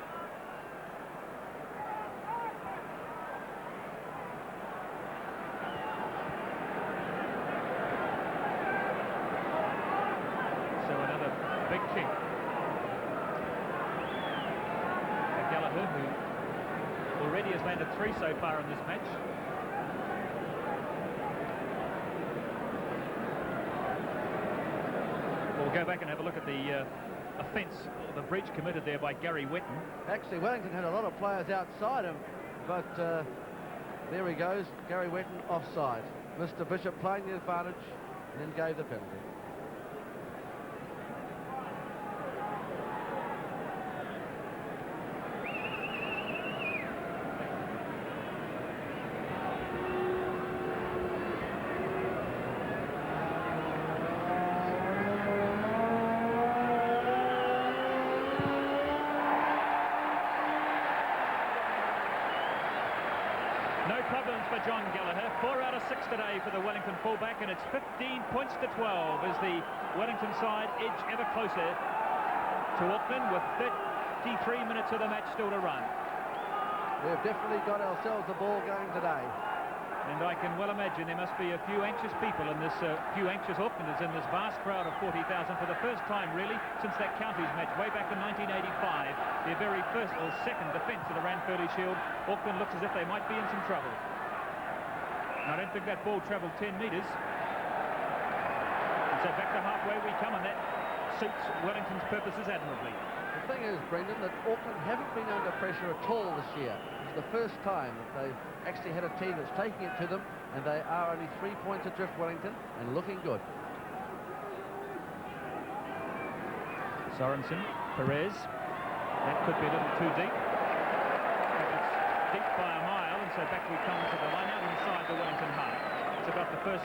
Big kick. Gallagher, who already has landed 3 so far in this match. We'll go back and have a look at the offence, the breach committed there by Gary Wetton. Actually, Wellington had a lot of players outside him, but there he goes, Gary Wetton offside. Mr. Bishop playing the advantage and then gave the penalty. No problems for John Gallagher. 4 out of 6 today for the Wellington fullback, and it's 15 points to 12 as the Wellington side edge ever closer to Auckland with 33 minutes of the match still to run. We've definitely got ourselves a ball game today. And I can well imagine there must be a few anxious people in this, few anxious Aucklanders in this vast crowd of 40,000 for the first time, really, since that counties match way back in 1985. Their very first or second defence of the Ranfurly Shield. Auckland looks as if they might be in some trouble. And I don't think that ball travelled 10 metres. And so back to halfway we come, and that suits Wellington's purposes admirably. The thing is, Brendan, that Auckland haven't been under pressure at all this year. It's the first time that they've actually had a team that's taking it to them, and they are only 3 points adrift, Wellington, and looking good. Sorensen, Perez. That could be a little too deep. It's deep by a mile, and so back we come to the line out inside the Wellington half. It's about the first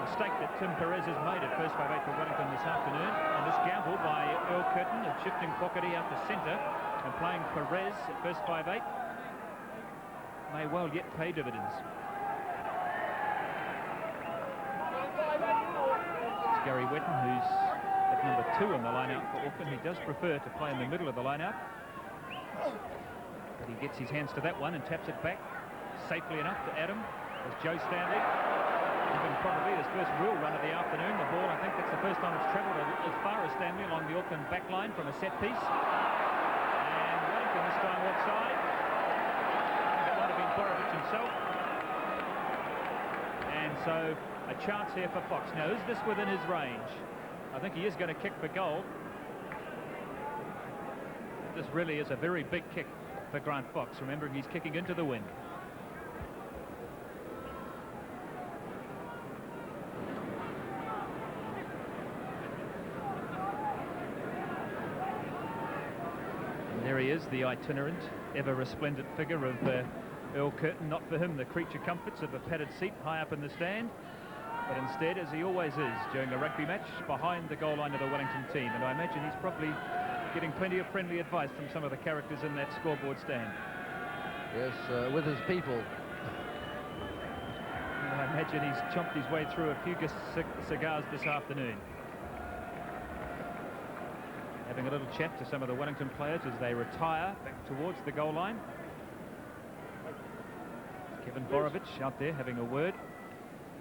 mistake that Tim Perez has made at first 5-8 for Wellington this afternoon. And this gamble by Earl Curtin of shifting Fogarty out to centre and playing Perez at first 5-8 may well yet pay dividends. It's Gary Wetton, who's at number 2 in the line-out for Auckland. He does prefer to play in the middle of the line-out, but he gets his hands to that one and taps it back safely enough to Adam as Joe Stanley. Even probably his first real run of the afternoon. The ball, I think that's the first time it's travelled as far as Stanley along the Auckland back line from a set piece. And Wellington this time offside. That might have been Borovich himself. And so a chance here for Fox. Now, is this within his range? I think he is going to kick for goal. This really is a very big kick for Grant Fox, remembering he's kicking into the wind. There he is, the itinerant, ever resplendent figure of Earl Curtin. Not for him the creature comforts of a padded seat high up in the stand, but instead, as he always is during a rugby match, behind the goal line of the Wellington team. And I imagine he's probably getting plenty of friendly advice from some of the characters in that scoreboard stand. Yes, with his people. And I imagine he's chomped his way through a few cigars this afternoon. having a little chat to some of the Wellington players as they retire back towards the goal line. Kevin Borovich out there having a word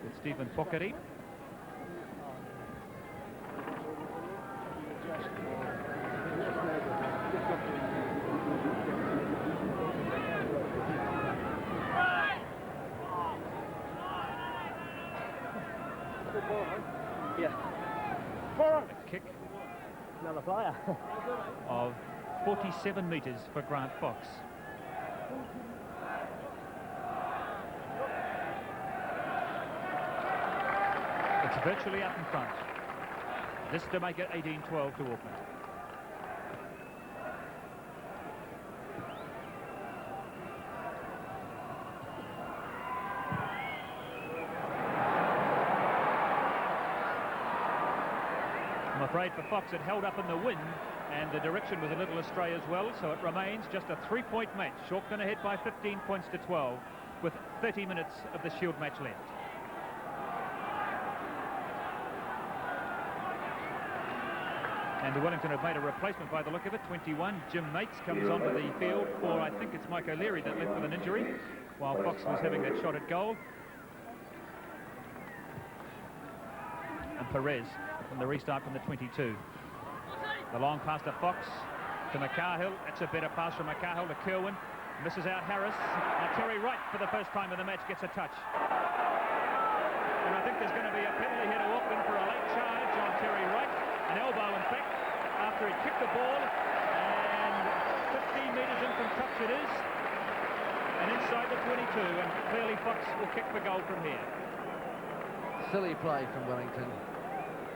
with Stephen Pokari. A kick. Another player. Of 47 metres for Grant Fox. It's virtually up in front. This to make it 18-12 to Auckland. I'm afraid for Fox it held up in the wind and the direction was a little astray as well, so it remains just a 3-point match. Auckland ahead by 15 points to 12 with 30 minutes of the Shield match left. And the Wellington have made a replacement by the look of it. 21, Jim Mates comes onto the field for, I think it's Mike O'Leary that left with an injury while Fox was having that shot at goal. And Perez from the restart from the 22. The long pass to Fox, to McCarhill. That's a better pass from McCarhill to Kerwin. Misses out Harris. Now Terry Wright, for the first time in the match, gets a touch. And I think there's going to be a penalty here to Auckland for a late charge on Terry Wright. An elbow, in fact, after he kicked the ball. And 15 metres in from touch it is. And inside the 22. And clearly Fox will kick the goal from here. Silly play from Wellington.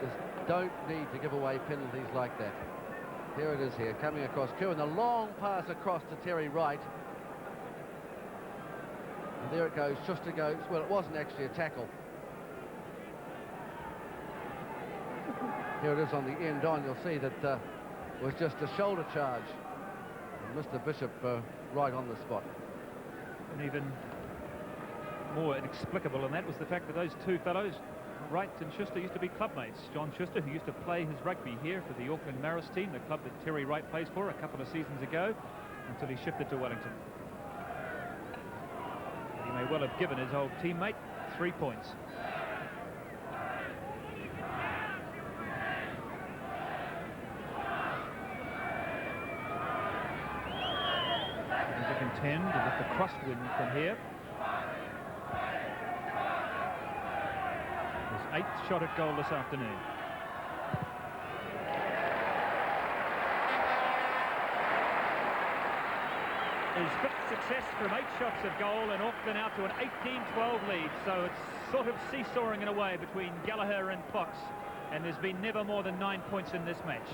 Just don't need to give away penalties like that. Here it is here, coming across Kerwin. The long pass across to Terry Wright. And there it goes, Schuster goes. Well, it wasn't actually a tackle. Here it is on the end on. You'll see that it was just a shoulder charge. And Mr. Bishop right on the spot. And even more inexplicable than that was the fact that those two fellows, Wright and Schuster, used to be clubmates. John Schuster, who used to play his rugby here for the Auckland Maris team, the club that Terry Wright plays for, a couple of seasons ago, until he shifted to Wellington. He may well have given his old teammate 3 points. And to contend with the crosswind from here. His 8th shot at goal this afternoon. His 5th success from 8 shots at goal, and Auckland out to an 18-12 lead. So it's sort of seesawing in a way between Gallagher and Fox, and there's been never more than 9 points in this match.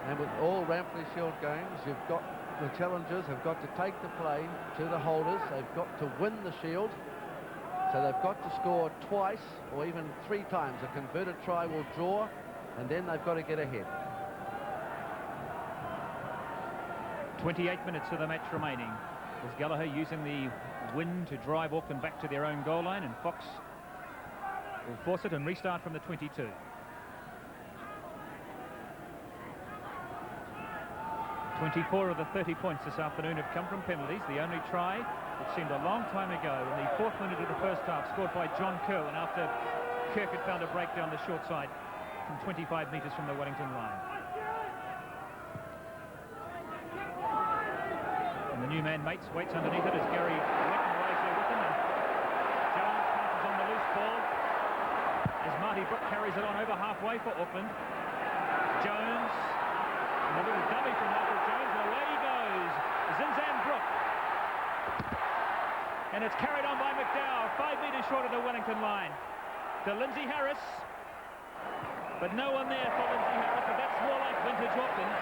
And with all Ranfurly Shield games, you've got the challengers have got to take the play to the holders. They've got to win the Shield. So they've got to score twice or even 3 times. A converted try will draw, and then they've got to get ahead. 28 minutes of the match remaining. As Gallagher using the wind to drive Auckland back to their own goal line, and Fox will force it and restart from the 22. "24 of the 30 points this afternoon have come from penalties. The only try, it seemed a long time ago, in the 4th minute of the first half, scored by John Kerwin after Kirk had found a break down the short side from 25 metres from the Wellington line. And the new man Mates waits underneath it as Gary Wetton lays there with him, and Jones passes on the loose ball as Marty Brook carries it on over halfway for Auckland. Jones, and a little dummy from Michael Jones, and away he goes. Zinzan Brook. And it's carried on by McDowell, 5 metres short of the Wellington line. To Lindsay Harris. But no one there for Lindsay Harris, but that's more like vintage Auckland.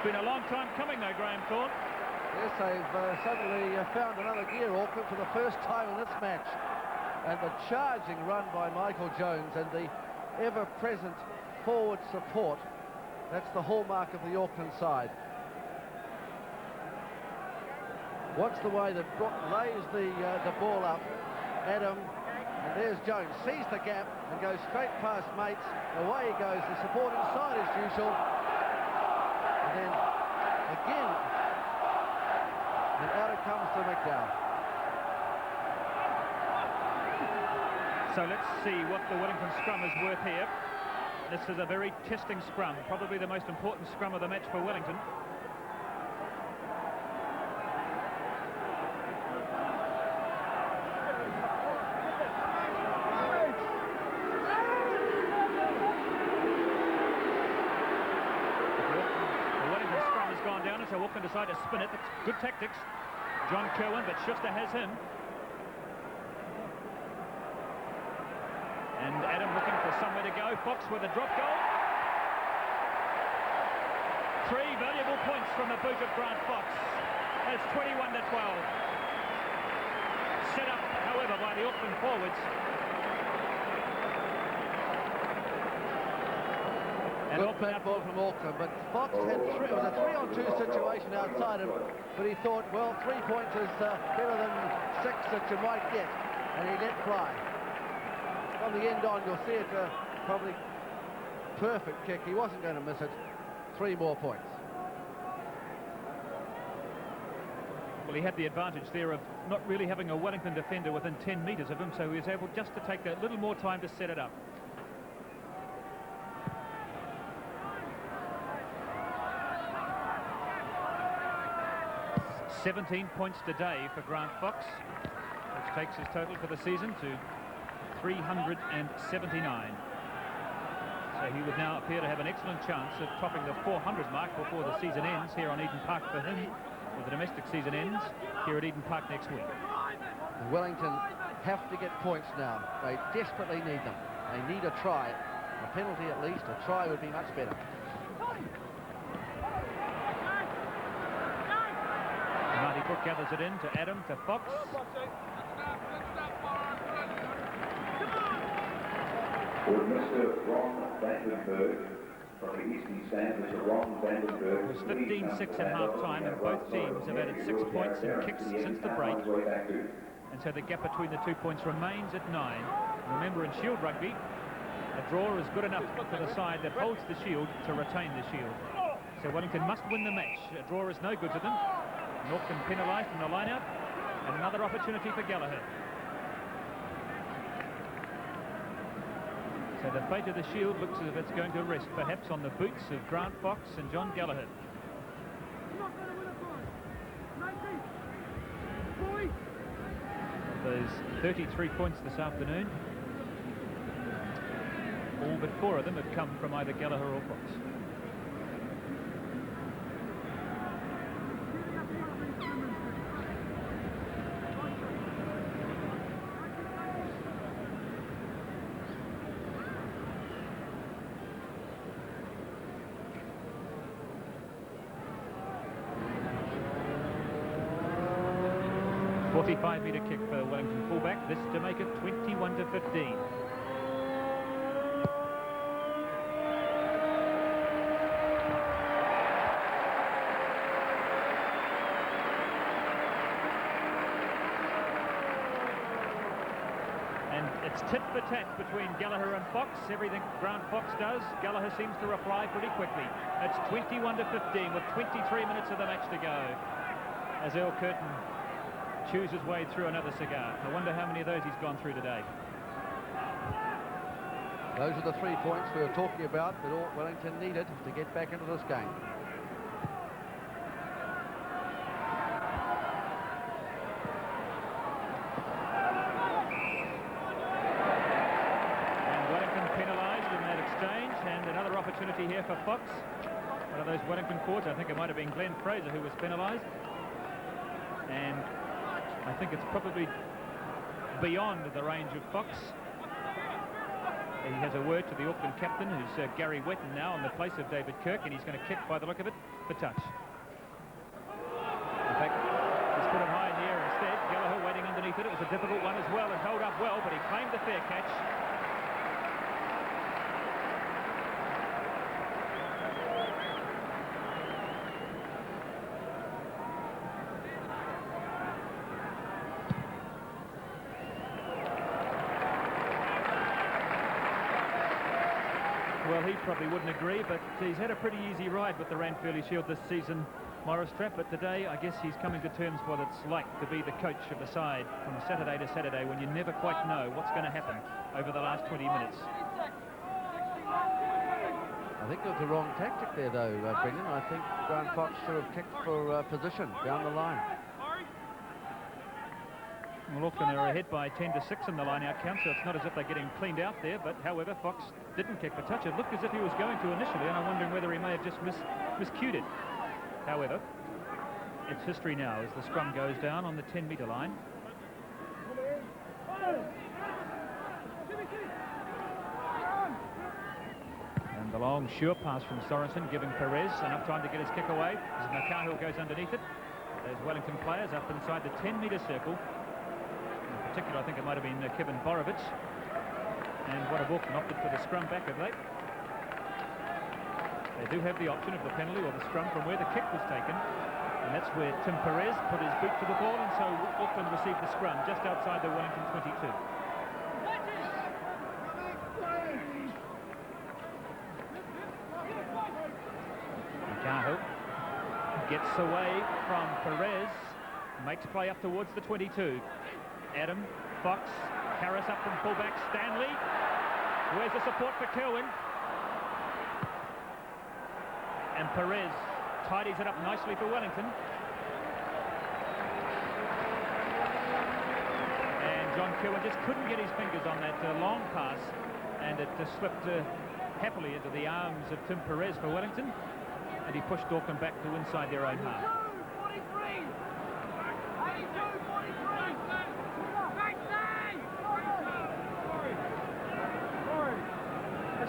It's been a long time coming though, Graham Thorne. Yes, they've suddenly found another gear, Auckland, for the first time in this match. And the charging run by Michael Jones and the ever-present forward support, that's the hallmark of the Auckland side. Watch the way that Brook lays the ball up at him, and There's Jones, sees the gap and goes straight past mates. Away he goes, the support inside as usual. And then again, and out it comes to McDowell. So let's see what the Wellington scrum is worth here. This is a very testing scrum, probably the most important scrum of the match for Wellington. So Auckland decide to spin it. That's good tactics. John Kerwin, but Schuster has him. And Adam looking for somewhere to go. Fox with a drop goal. 3 valuable points from the boot of Grant Fox. It's 21 to 12. Set up, however, by the Auckland forwards. Good flat ball from Auckland, but Fox had it was a 3-on-2 situation outside him, but he thought, well, 3 points is better than 6 that you might get, and he let fly. From the end on, you'll see it probably perfect kick. He wasn't going to miss it. 3 more points. Well, he had the advantage there of not really having a Wellington defender within 10 metres of him, so he was able just to take a little more time to set it up. 17 points today for Grant Fox, which takes his total for the season to 379. So he would now appear to have an excellent chance of topping the 400 mark before the season ends here on Eden Park for him, or the domestic season ends here at Eden Park next week. Wellington have to get points now. They desperately need them. They need a try. A penalty at least. A try would be much better. Marty Brook gathers it in to Adam, to Fox. For Mr. Ron Vandenberg from the Eastern Stand, Mr. Ron Vandenberg. It was 15-6 at half-time, and both teams have added 6 points in kicks since the break. And so the gap between the 2 points remains at 9. Remember, in Shield rugby, a draw is good enough for the side that holds the Shield to retain the Shield. So Wellington must win the match. A draw is no good to them. Auckland penalised in the line-out, and another opportunity for Gallagher. So the fate of the Shield looks as if it's going to rest, perhaps on the boots of Grant Fox and John Gallagher. Of those 33 points this afternoon, all but 4 of them have come from either Gallagher or Fox. A 45-metre kick for Wellington fullback, this to make it 21 to 15. And it's tit for tat between Gallagher and Fox. Everything Grant Fox does, Gallagher seems to reply pretty quickly. It's 21 to 15 with 23 minutes of the match to go, as Earl Curtin chews his way through another cigar. I wonder how many of those he's gone through today. Those are the 3 points we were talking about that Wellington needed to get back into this game. And Wellington penalised in that exchange, and another opportunity here for Fox. One of those Wellington forwards, I think it might have been Glenn Fraser who was penalised. And I think it's probably beyond the range of Fox. He has a word to the Auckland captain, who's Gary Wetton now in the place of David Kirk, and he's going to kick, by the look of it, for touch. In fact, he's put it high in the air instead. Gallagher waiting underneath it. It was a difficult one as well, and held up well, but he claimed the fair catch. Well, he probably wouldn't agree, but he's had a pretty easy ride with the Ranfurly Shield this season, Morris Trapp, but today I guess he's coming to terms with what it's like to be the coach of the side from Saturday to Saturday when you never quite know what's going to happen over the last 20 minutes. I think it was the wrong tactic there, though, Brendan. I think Grant Fox should have kicked for position down the line. Well, Auckland are ahead by 10-6 in the line-out count, so it's not as if they're getting cleaned out there, but however, Fox didn't kick the touch. It looked as if he was going to initially, and I'm wondering whether he may have just miscued it. However, it's history now as the scrum goes down on the 10-metre line. And the long, sure pass from Sorensen, giving Perez enough time to get his kick away as Makahu goes underneath it. There's Wellington players up inside the 10-metre circle. In particular, I think it might have been Kevin Borovic. And what have Auckland opted for the scrum back, have they? They do have the option of the penalty or the scrum from where the kick was taken. And that's where Tim Perez put his boot to the ball, and so Auckland received the scrum just outside the Wellington 22. Makahu gets away from Perez, makes play up towards the 22. Adam, Fox, Harris up from fullback, Stanley. Where's the support for Kerwin? And Perez tidies it up nicely for Wellington. And John Kerwin just couldn't get his fingers on that long pass, and it slipped happily into the arms of Tim Perez for Wellington, and he pushed Auckland back to inside their own half.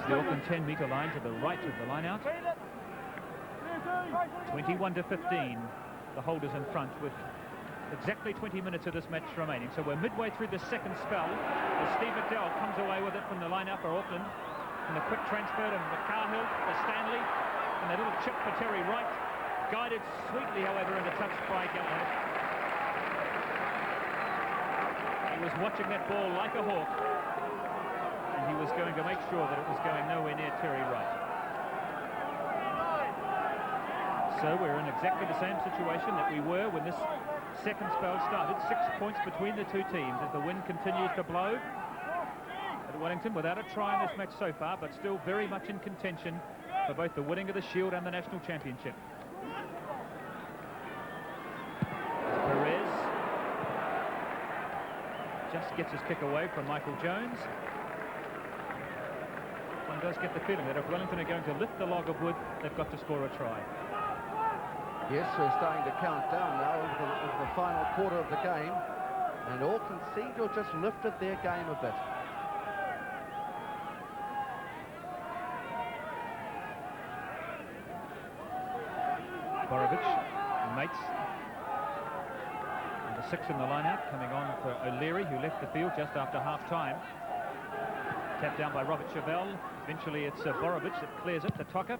The Auckland 10-metre line to the right of the line out. 21-15. The holders in front with exactly 20 minutes of this match remaining. So we're midway through the second spell as Steve McDowell comes away with it from the line out for Auckland. And the quick transfer to McCarhill, to Stanley, and a little chip for Terry Wright. Guided sweetly, however, into touch by Gallagher. He was watching that ball like a hawk. And he was going to make sure that it was going nowhere near Terry Wright. So we're in exactly the same situation that we were when this second spell started. 6 points between the two teams as the wind continues to blow. At Wellington without a try in this match so far, but still very much in contention for both the winning of the Shield and the National Championship. Perez just gets his kick away from Michael Jones. One does get the feeling that if Wellington are going to lift the log of wood, they've got to score a try. Yes, we're starting to count down now into the final quarter of the game, and Auckland seem to have just lifted their game a bit. Borovic, Mates, number 6 in the line-out, coming on for O'Leary, who left the field just after half-time. Tapped down by Robert Chevelle. Eventually it's Borovic that clears it to Tocker.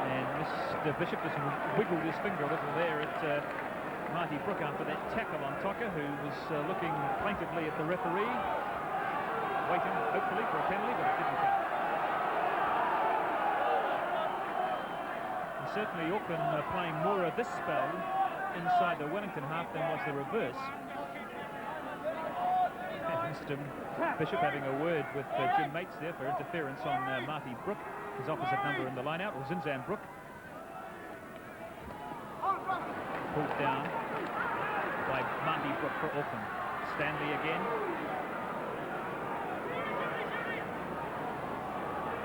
And Mr. Bishop just wiggled his finger a little there at Marty Brook after that tackle on Tocker, who was looking plaintively at the referee, waiting hopefully for a penalty, but it didn't come. And certainly Auckland are playing more of this spell inside the Wellington half than was the reverse. Mr. Bishop having a word with Jim Mates there for interference on Marty Brook, his opposite number in the line-out, or Zinzan Brook. Pulled down by Marty Brook for Auckland. Stanley again.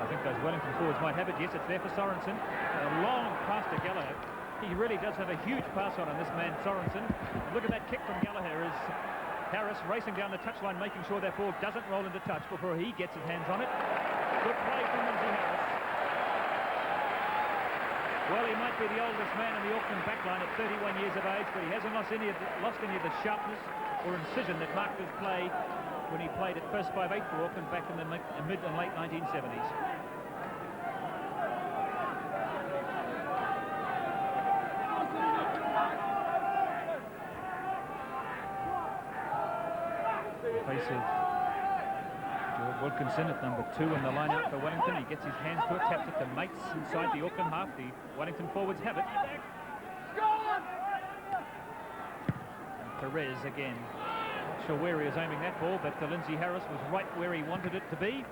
I think those Wellington forwards might have it. Yes, it's there for Sorensen. A long pass to Gallagher. He really does have a huge pass on this man, Sorensen. Look at that kick from Gallagher as Harris racing down the touchline, making sure that ball doesn't roll into touch before he gets his hands on it. Good play from Lindsay Harris. Well, he might be the oldest man in the Auckland backline at 31 years of age, but he hasn't lost any of the sharpness or incision that marked his play when he played at first 5'8" for Auckland back in the mid and late 1970s. Face of Wilkinson at number 2 in the line-out for Wellington. He gets his hands to it, taps it to Mates inside the Auckland half. The Wellington forwards have it. And Perez again. Not sure where he was aiming that ball, but Lindsay Harris was right where he wanted it to be.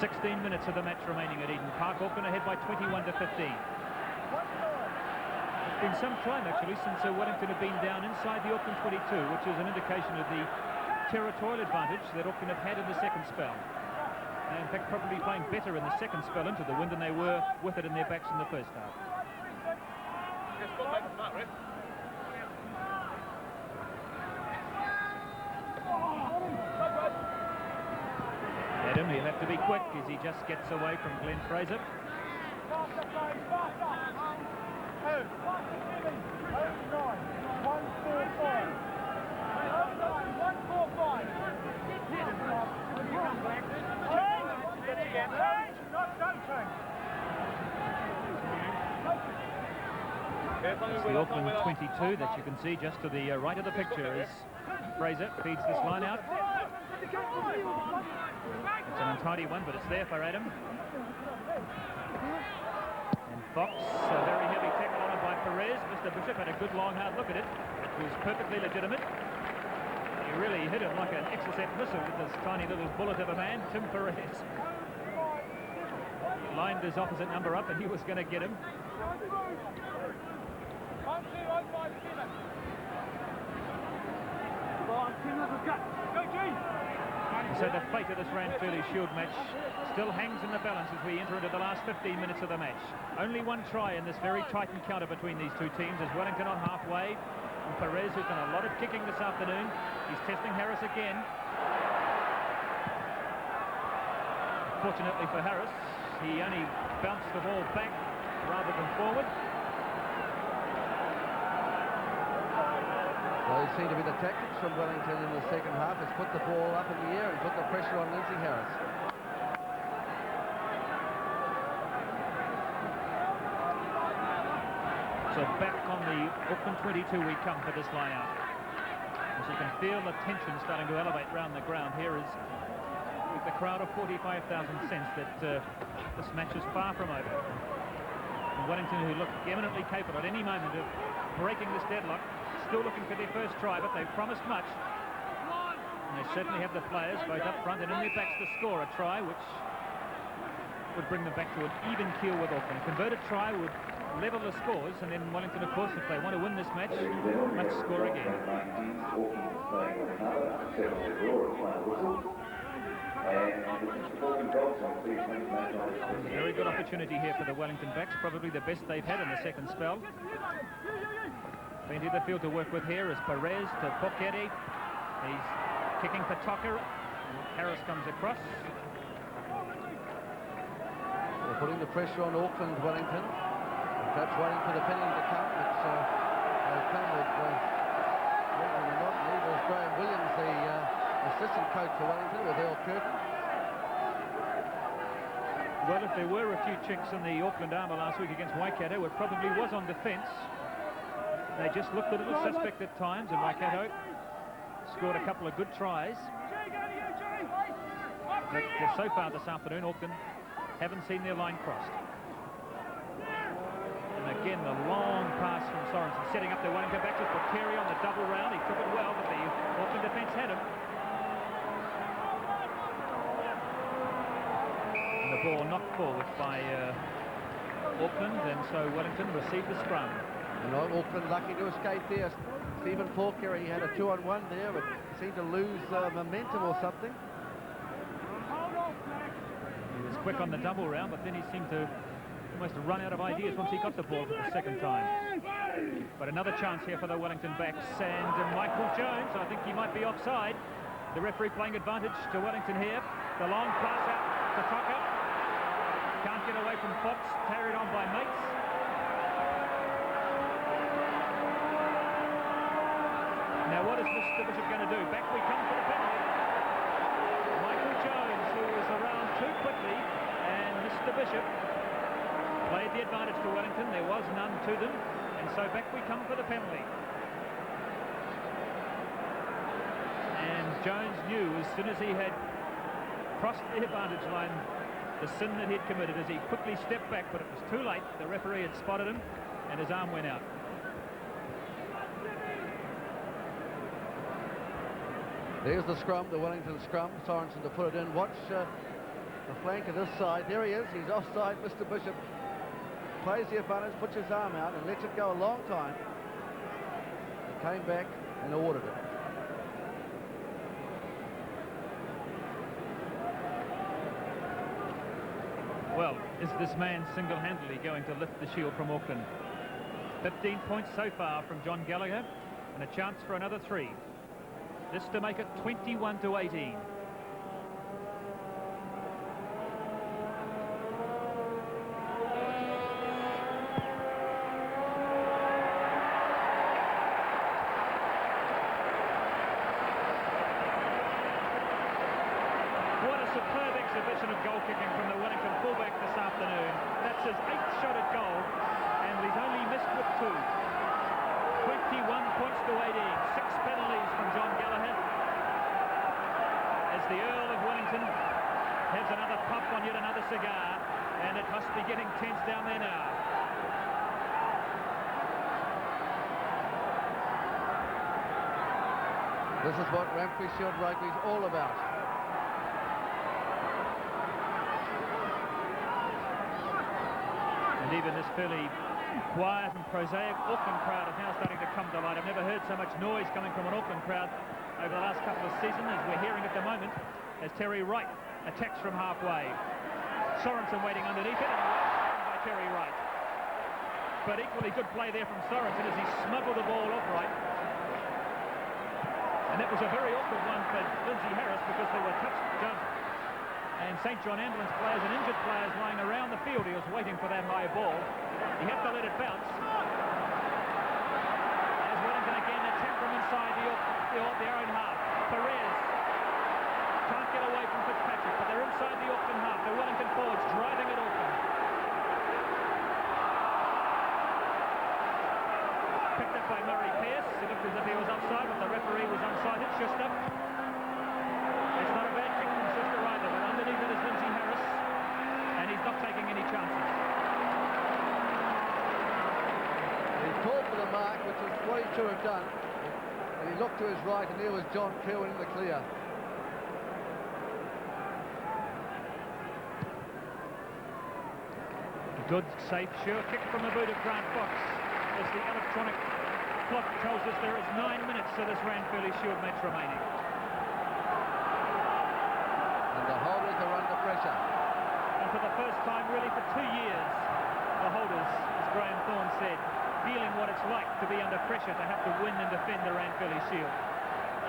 "16 minutes of the match remaining at Eden Park. Auckland ahead by 21-15. It's been some time actually since Wellington have been down inside the Auckland 22, which is an indication of the territorial advantage that Auckland have had in the second spell. And in fact, probably playing better in the second spell into the wind than they were with it in their backs in the first half. Adam, he'll have to be quick as he just gets away from Glenn Fraser. It's the Auckland 22 that you can see just to the right of the picture as Fraser feeds this line out. It's an untidy one, but it's there for Adam. And Fox, a very heavy tackle on him by Perez. Mr. Bishop had a good long hard look at it. It was perfectly legitimate. He really hit him like an Exocet missile with this tiny little bullet of a man, Tim Perez. He lined his opposite number up and he was going to get him. So the fate of this Ranfurly Shield match still hangs in the balance as we enter into the last 15 minutes of the match. Only one try in this very tight encounter between these two teams as Wellington on halfway. And Perez, who's done a lot of kicking this afternoon, he's testing Harris again. Fortunately for Harris, he only bounced the ball back rather than forward. Those seem to be the tactics from Wellington in the second half, is put the ball up in the air and put the pressure on Lindsay Harris. So back on the Auckland 22 we come for this line-out. As you can feel the tension starting to elevate round the ground here as with the crowd of 45,000 sense that this match is far from over. And Wellington, who look eminently capable at any moment of breaking this deadlock, still looking for their first try, but they've promised much. And they certainly have the players, both up front and in their backs, to score a try, which would bring them back to an even keel with Auckland. A converted try would level the scores, and then Wellington, of course, if they want to win this match, must score again. A very good opportunity here for the Wellington backs, probably the best they've had in the second spell. Plenty of the field to work with here as Perez to Pokere. He's kicking for Tucker. Harris comes across. They're putting the pressure on Auckland, Wellington. Perhaps waiting for the penalty to come. It's they come with regular monotony. There's Graham Williams, the assistant coach for Wellington, with Earl Curtin. Well, if there were a few chinks in the Auckland armour last week against Waikato, it probably was on defence. They just looked a little suspect at times, and Waikato scored a couple of good tries. But so far this afternoon, Auckland haven't seen their line crossed. And again, the long pass from Sorensen, setting up the Wellington back to Pokere on the double round. He took it well, but the Auckland defence had him. And the ball knocked forward by Auckland, and so Wellington received the scrum. And Auckland lucky to escape there. Stephen Pokere, he had a 2-on-1 there, but seemed to lose momentum or something. He was quick on the double round, but then he seemed to almost run out of ideas once he got the ball for the second time. But another chance here for the Wellington backs, and Michael Jones, I think he might be offside. The referee playing advantage to Wellington here. The long pass out to Tucker. Can't get away from Fox, carried on by Mates. Now what is Mr. Bishop going to do? Back we come for the penalty. Michael Jones, who was around too quickly, and Mr. Bishop played the advantage to Wellington. There was none to them, And so back we come for the penalty. And Jones knew as soon as he had crossed the advantage line the sin that he'd committed as he quickly stepped back, but it was too late. The referee had spotted him and his arm went out. There's the scrum, the Wellington scrum. Sorensen to put it in. Watch the flank of this side. There he is. He's offside. Mr. Bishop plays the advantage, puts his arm out and lets it go a long time. He came back and ordered it. Well, is this man single-handedly going to lift the Shield from Auckland? 15 points so far from John Gallagher and a chance for another 3. This to make it 21-18. Superb exhibition of goal kicking from the Wellington fullback this afternoon. That's his 8th shot at goal, and he's only missed with 2. 21 points to 18. 6 penalties from John Gallagher. As the Earl of Wellington has another puff on yet another cigar, and it must be getting tense down there now. This is what Ranfurly Shield Rugby is all about. And even this fairly quiet and prosaic Auckland crowd is now starting to come to light. I've never heard so much noise coming from an Auckland crowd over the last couple of seasons as we're hearing at the moment as Terry Wright attacks from halfway. Sorensen waiting underneath it and by Terry Wright. But equally good play there from Sorensen as he smuggled the ball off Wright. And that was a very awkward one for Lindsay Harris because there were touch judged. And St. John Ambulance players and injured players lying around the field. He was waiting for that high ball. He had to let it bounce. As Wellington again attack from inside their own half. Perez can't get away from Fitzpatrick, but they're inside the Auckland half. The Wellington forwards driving at Auckland. Picked up by Murray Pearce. It looked as if he was offside, but the referee was unsighted. Schuster. It's not a bad kick from Schuster either, but underneath it is Lindsay Harris, and he's not taking any chances. He called for the mark, which is what he should have done. And he looked to his right, and there was John Kirwan in the clear. A good, safe, sure kick from the boot of Grant Fox. As the electronic clock tells us there is 9 minutes to this Ranfurly Shield match remaining. The holders are under pressure. And for the first time really for 2 years, the holders, as Graham Thorne said, feeling what it's like to be under pressure to have to win and defend the Ranfurly Shield.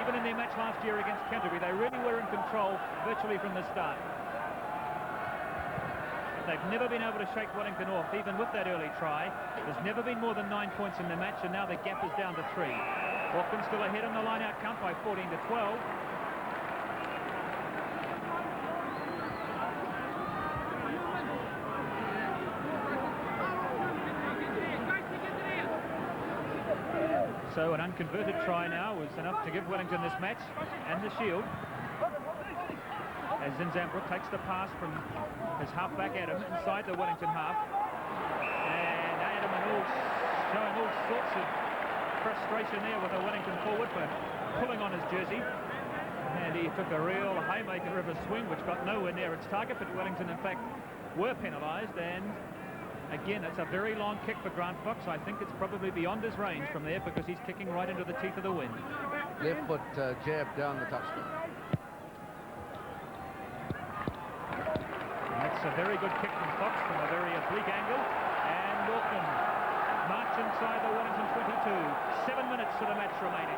Even in their match last year against Canterbury, they really were in control virtually from the start. They've never been able to shake Wellington off, even with that early try. There's never been more than 9 points in the match, and now the gap is down to 3. Auckland still ahead on the line-out count by 14-12. So an unconverted try now was enough to give Wellington this match and the Shield. As Zinzambrook takes the pass from his half-back Adam inside the Wellington half. And Adam showing all sorts of frustration there with the Wellington forward for pulling on his jersey. And he took a real haymaker of a swing which got nowhere near its target, but Wellington in fact were penalised. And again, it's a very long kick for Grant Fox. I think it's probably beyond his range from there because he's kicking right into the teeth of the wind. Left foot jab down the touchline. That's a very good kick from Fox from a very oblique angle. And Auckland march inside the Wellington 22. 7 minutes to the match remaining.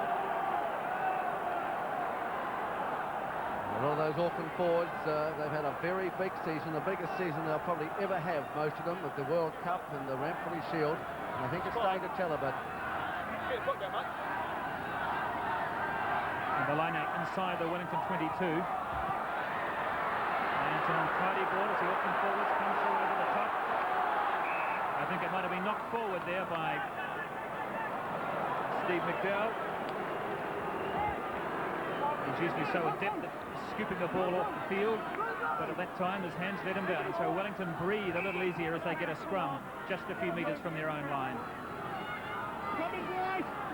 A lot of those Auckland forwards, they've had a very big season, the biggest season they'll probably ever have, most of them, with the World Cup and the Ranfurly Shield. And I think it's starting to tell a bit. And the line-out inside the Wellington 22. And it's an untidy ball as the Auckland forwards come through over the top. I think it might have been knocked forward there by Steve McDowell. He's usually so adept at scooping the ball off the field, but at that time his hands let him down, and so Wellington breathe a little easier as they get a scrum just a few metres from their own line. And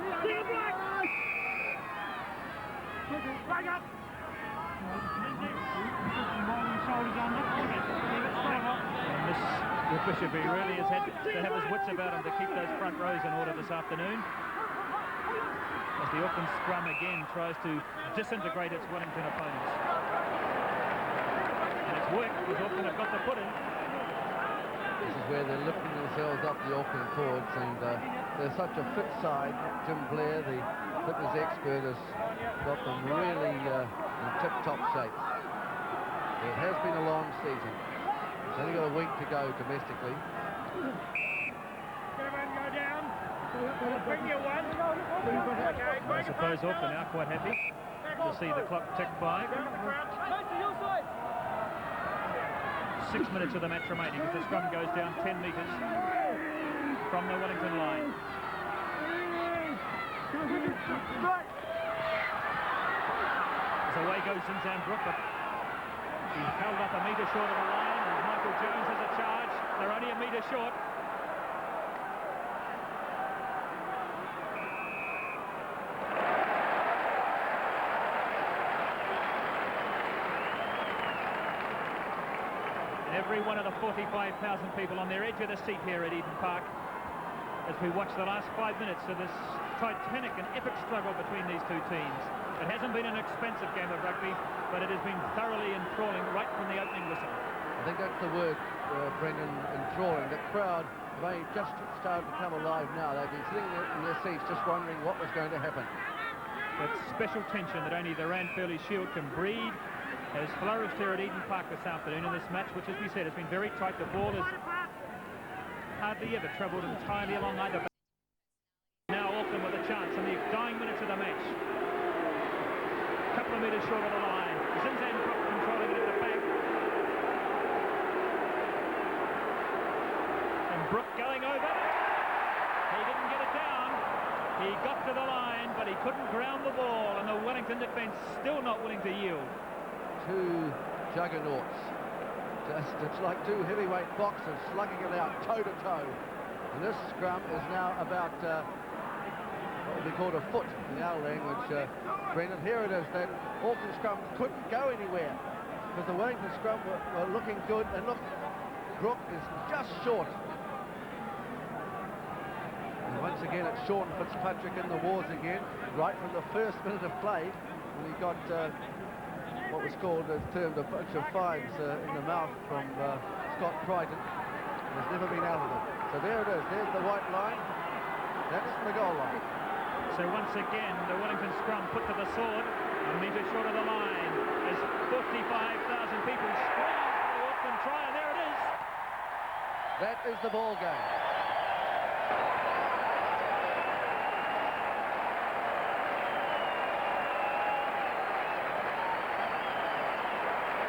this Bishop, he really has had to have his wits about him to keep those front rows in order this afternoon, as the Auckland scrum again tries to disintegrate its Wellington opponents. And it's worked, because Auckland have got the foot in. This is where they're lifting themselves up, the Auckland forwards, and they're such a fit side. Jim Blair, the fitness expert, has got them really in tip-top shape. It has been a long season. It's only got a week to go domestically. I suppose Auckland are quite happy to see the clock tick by. 6 minutes of the match remaining as the scrum goes down 10 metres from the Wellington line. As away goes Zinzanbrook, but he's held up a metre short of the line, and Michael Jones has a charge. They're only a metre short. Every one of the 45,000 people on their edge of the seat here at Eden Park as we watch the last 5 minutes of this titanic and epic struggle between these two teams. It hasn't been an expensive game of rugby, but it has been thoroughly enthralling right from the opening whistle. I think that's the word, Brendan, enthralling. The crowd have only just started to come alive now. They've been sitting in their seats just wondering what was going to happen. That special tension that only the Ranfurly Shield can breed has flourished here at Eden Park this afternoon in this match, which, as we said, has been very tight. The ball has hardly ever travelled entirely along either back. Now Auckland with a chance in the dying minutes of the match. A couple of metres short of the line. Zinzanbrook controlling it at the back. And Brook going over. He didn't get it down. He got to the line, but he couldn't ground the ball, and the Wellington defence still not willing to yield. Two juggernauts. It's like two heavyweight boxers slugging it out toe-to-toe. And this scrum is now about what would be called a foot in our language, Brendan. Here it is. That Auckland scrum couldn't go anywhere because the Wellington scrum were looking good. And look, Brook is just short. And once again, it's Sean Fitzpatrick in the wars again, right from the first minute of play, when he got what was termed a bunch of fives in the mouth from Scott Crichton. Has never been out of it. So there it is. There's the white line. That's the goal line. So once again, the Wellington scrum put to the sword, a metre short of the line, as 55,000 people scream for the Auckland try, and there it is. That is the ball game.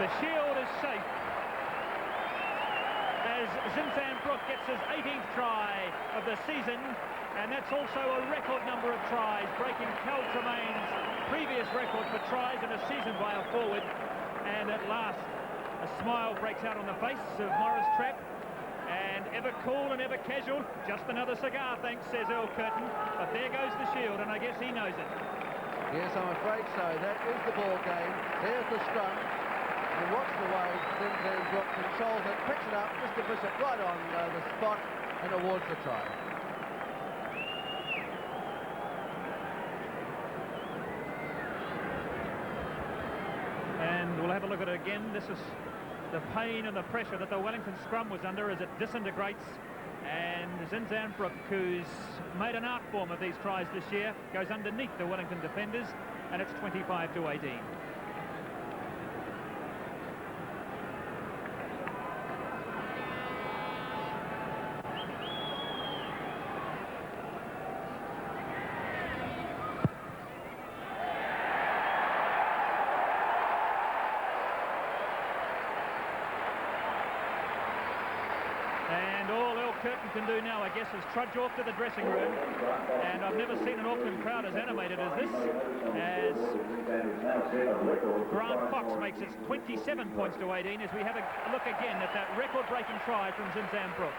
The Shield is safe as Zinzanbrook gets his 18th try of the season, and that's also a record number of tries, breaking Cal Tremaine's previous record for tries in a season by a forward. And at last, a smile breaks out on the face of Morris Trapp, and ever cool and ever casual, just another cigar, thanks, says Earl Curtin. But there goes the Shield, and I guess he knows it. Yes, I'm afraid so. That is the ball game. There's the scrum. And watch the way Zinzanbrook controls it, picks it up, Mr. Bishop right on the spot and awards the try. And we'll have a look at it again. This is the pain and the pressure that the Wellington scrum was under as it disintegrates. And Zinzanbrook, who's made an art form of these tries this year, goes underneath the Wellington defenders, and it's 25-18. Curtin can do now, I guess, is trudge off to the dressing room. And I've never seen an Auckland crowd as animated as this, as Grant Fox makes it 27 points to 18 as we have a look again at that record-breaking try from Zinzan Brook.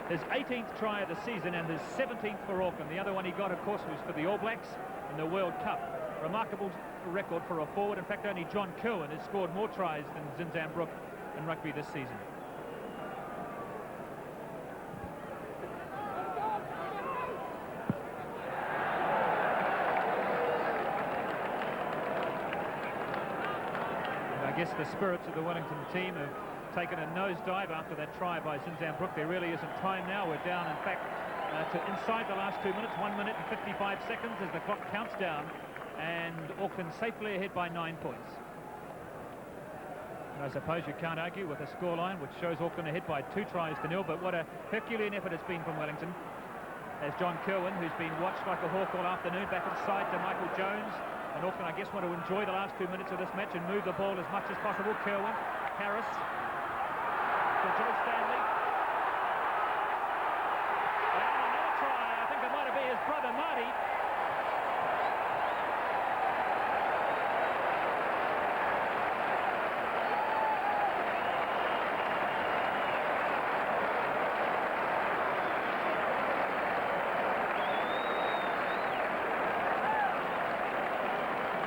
His 18th try of the season and his 17th for Auckland. The other one he got, of course, was for the All Blacks in the World Cup. Remarkable record for a forward. In fact, only John Kirwan has scored more tries than Zinzan Brook in rugby this season. And I guess the spirits of the Wellington team have taken a nosedive after that try by Zinzan Brook. There really isn't time now. We're down, in fact, to inside the last 2 minutes, 1 minute and 55 seconds as the clock counts down, and Auckland safely ahead by 9 points. And I suppose you can't argue with a scoreline which shows Auckland ahead by 2 tries to 0, but what a Herculean effort it's been from Wellington. As John Kirwan, who's been watched like a hawk all afternoon, back inside to Michael Jones. And Auckland, I guess, want to enjoy the last 2 minutes of this match and move the ball as much as possible. Kirwan, Harris, to Joe Stanley. And another try, I think it might have been his brother Marty.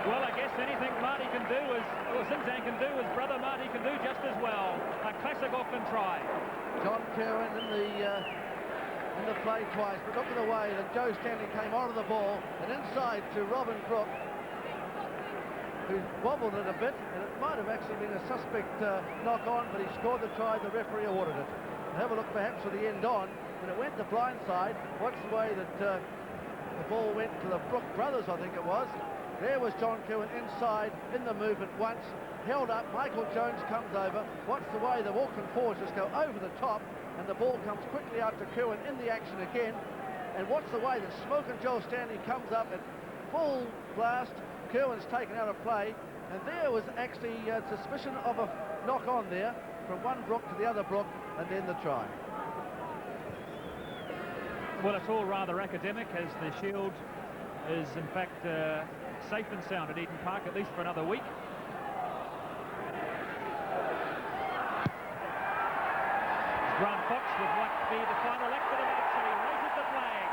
Well, I guess anything Marty can do is, or Zinzan can do, his brother Marty can do just as well. A classic Auckland try. John Kirwan in the play twice, but look at the way that Joe Stanley came onto the ball and inside to Robin Brook, who wobbled it a bit, and it might have actually been a suspect knock on, but he scored the try. The referee awarded it. And have a look perhaps for the end on. When it went the blind side, watch the way that the ball went to the Brook brothers, I think it was. There was John Kirwan inside in the movement once, held up. Michael Jones comes over. Watch the way the Auckland forwards just go over the top, and the ball comes quickly out to Kirwan in the action again. And watch the way that Smoke and Joel Stanley comes up at full blast. Kirwan's taken out of play, and there was actually suspicion of a knock on there from one Brook to the other Brook, and then the try. Well, it's all rather academic, as the Shield is in fact safe and sound at Eden Park, at least for another week. Grant Fox with what be the final act of the match, and he raises the flag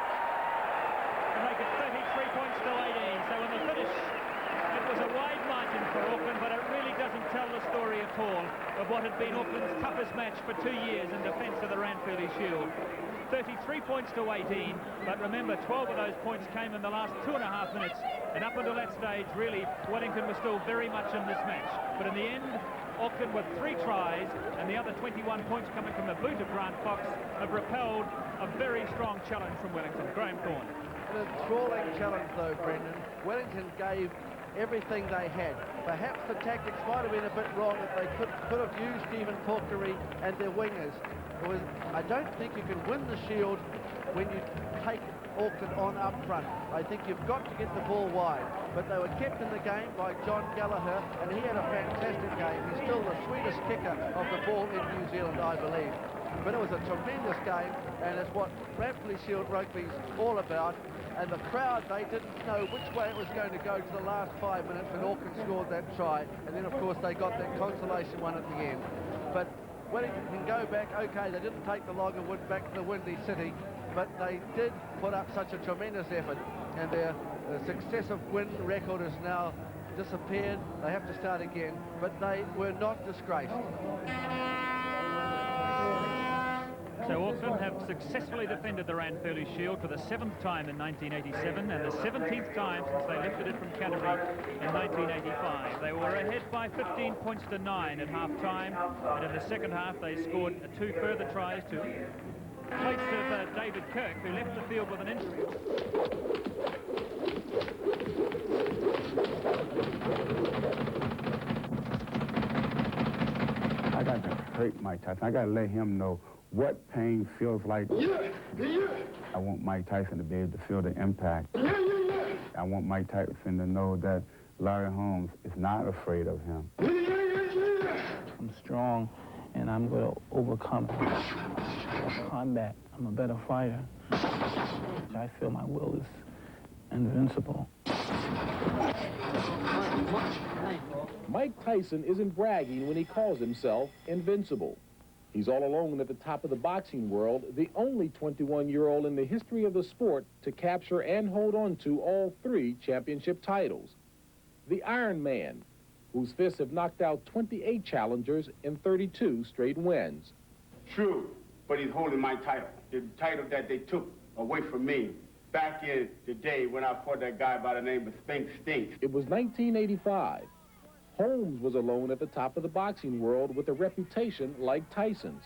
to make it 33 points to 18. So in the finish, it was a wide margin for Auckland, but it really doesn't tell the story at all of what had been Auckland's toughest match for 2 years in defence of the Ranfurly Shield. 33 points to 18, but remember, 12 of those points came in the last 2.5 minutes, and up until that stage, really, Wellington was still very much in this match. But in the end, Auckland with 3 tries, and the other 21 points coming from the boot of Grant Fox, have repelled a very strong challenge from Wellington. Graham Thorne. An enthralling challenge, though, Brendan. Wellington gave everything they had. Perhaps the tactics might have been a bit wrong if they could have used Stephen Porkery and their wingers. I don't think you can win the Shield when you take Auckland on up front. I think you've got to get the ball wide. But they were kept in the game by John Gallagher, and he had a fantastic game. He's still the sweetest kicker of the ball in New Zealand, I believe. But it was a tremendous game, and it's what Ranfurly Shield rugby's all about. And the crowd, they didn't know which way it was going to go to the last 5 minutes when Auckland scored that try. And then, of course, they got that consolation one at the end. But Wellington can go back. Okay, they didn't take the log of wood back to the Windy City, but they did put up such a tremendous effort, and their successive win record has now disappeared. They have to start again, but they were not disgraced. So Auckland have successfully defended the Ranfurly Shield for the 7th time in 1987 and the 17th time since they lifted it from Canterbury in 1985. They were ahead by 15 points to 9 at half-time, and in the second half they scored 2 further tries to plates of David Kirk, who left the field with an injury. I got to hurt Mike Tyson. I got to let him know what pain feels like. I want Mike Tyson to be able to feel the impact. I want Mike Tyson to know that Larry Holmes is not afraid of him. I'm strong and I'm going to overcome it. Combat, I'm a better fighter. I feel my will is invincible. Mike Tyson isn't bragging when he calls himself invincible. He's all alone at the top of the boxing world, the only 21-year-old in the history of the sport to capture and hold on to all 3 championship titles. The Iron Man, whose fists have knocked out 28 challengers in 32 straight wins. True, but he's holding my title. The title that they took away from me back in the day when I fought that guy by the name of Spink Stinks. It was 1985. Holmes was alone at the top of the boxing world with a reputation like Tyson's.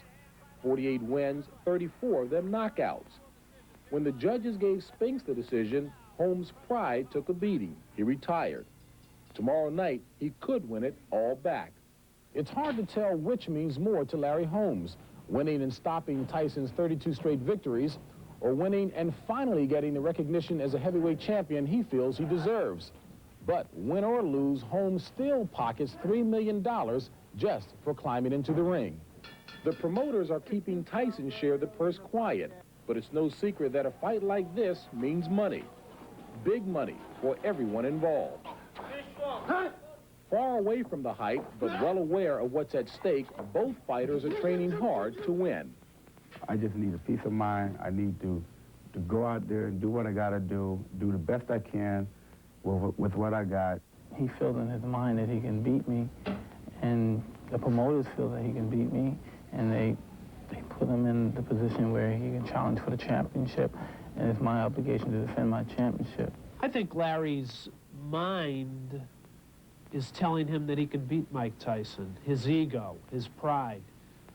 48 wins, 34 of them knockouts. When the judges gave Spinks the decision, Holmes' pride took a beating. He retired. Tomorrow night, he could win it all back. It's hard to tell which means more to Larry Holmes, winning and stopping Tyson's 32 straight victories, or winning and finally getting the recognition as a heavyweight champion he feels he deserves. But win or lose, Holmes still pockets $3 million just for climbing into the ring. The promoters are keeping Tyson's share of the purse quiet, but it's no secret that a fight like this means money. Big money for everyone involved. Far away from the hype, but well aware of what's at stake, both fighters are training hard to win. I just need a peace of mind. I need to go out there and do what I got to do the best I can with what I got. He feels in his mind that he can beat me, and the promoters feel that he can beat me, and they put him in the position where he can challenge for the championship, and it's my obligation to defend my championship. I think Larry's mind is telling him that he can beat Mike Tyson. His ego, his pride.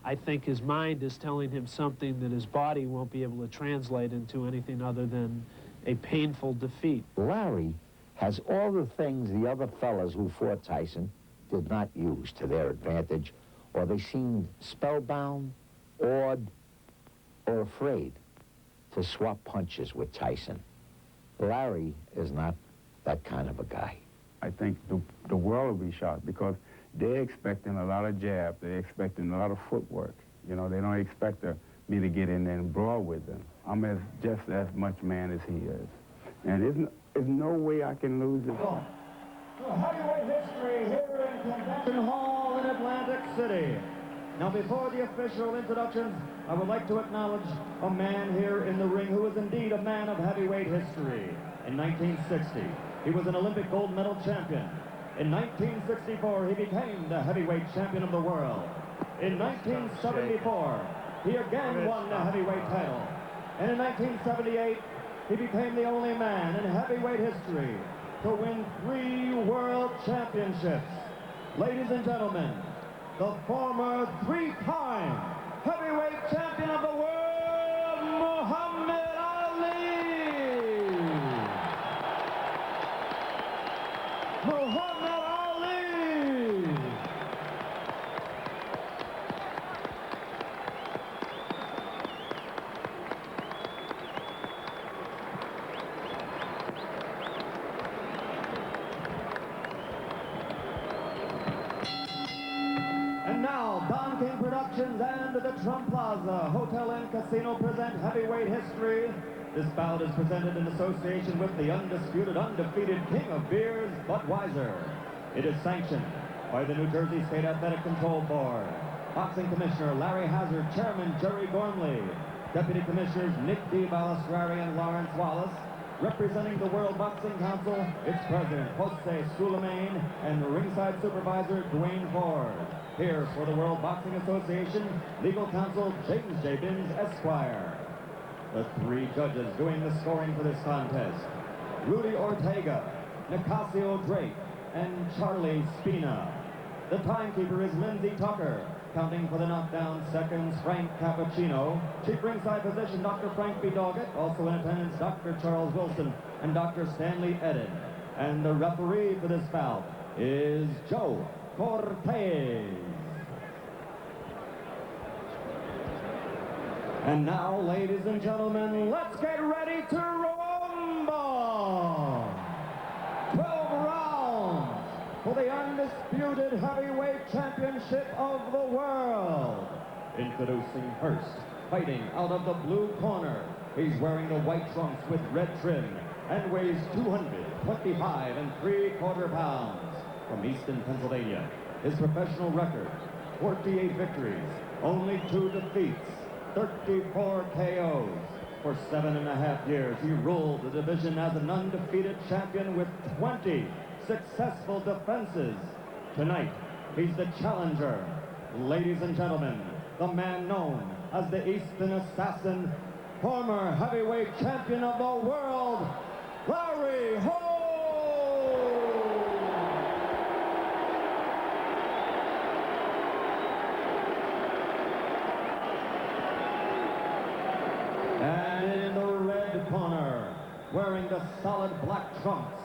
I think his mind is telling him something that his body won't be able to translate into anything other than a painful defeat. Larry has all the things the other fellas who fought Tyson did not use to their advantage, or they seemed spellbound, awed, or afraid to swap punches with Tyson. Larry is not that kind of a guy. I think the world will be shocked because they're expecting a lot of jab. They're expecting a lot of footwork. You know, they don't expect me to get in there and brawl with them. I'm just as much man as he is. And there's no way I can lose this. Heavyweight history here in Convention Hall in Atlantic City. Now, before the official introductions, I would like to acknowledge a man here in the ring who is indeed a man of heavyweight history. In 1960, he was an Olympic gold medal champion. In 1964, he became the heavyweight champion of the world. In 1974, he again won the heavyweight title. And in 1978, he became the only man in heavyweight history to win 3 world championships. Ladies and gentlemen, the former 3-time heavyweight champion of the world, Muhammad Ali! Muhammad Ali! And now, Don King Productions and the Trump Plaza Hotel and Casino present heavyweight history. This bout is presented in association with the undisputed, undefeated king of beers, Budweiser. It is sanctioned by the New Jersey State Athletic Control Board. Boxing Commissioner Larry Hazard, Chairman Jerry Gormley, Deputy Commissioners Nick D. Balistrari and Lawrence Wallace. Representing the World Boxing Council, its President Jose Suleiman and ringside supervisor Dwayne Ford. Here for the World Boxing Association, legal counsel James J. Binns, Esquire. The 3 judges doing the scoring for this contest: Rudy Ortega, Nicasio Drake, and Charlie Spina. The timekeeper is Lindsey Tucker. Counting for the knockdown seconds, Frank Cappuccino. Chief ringside physician, Dr. Frank B. Doggett. Also in attendance, Dr. Charles Wilson and Dr. Stanley Eden. And the referee for this bout is Joe Cortez. And now, ladies and gentlemen, let's get ready to rumble! 12 rounds for for the undisputed heavyweight championship of the world. Introducing first, fighting out of the blue corner. He's wearing the white trunks with red trim and weighs 225 3/4 pounds. From Easton, Pennsylvania, his professional record, 48 victories, only 2 defeats, 34 KOs. For 7.5 years, he ruled the division as an undefeated champion with 20 successful defenses. Tonight, he's the challenger. Ladies and gentlemen, the man known as the Eastern Assassin, former heavyweight champion of the world, Larry Holmes! And in the red corner, wearing the solid black trunks,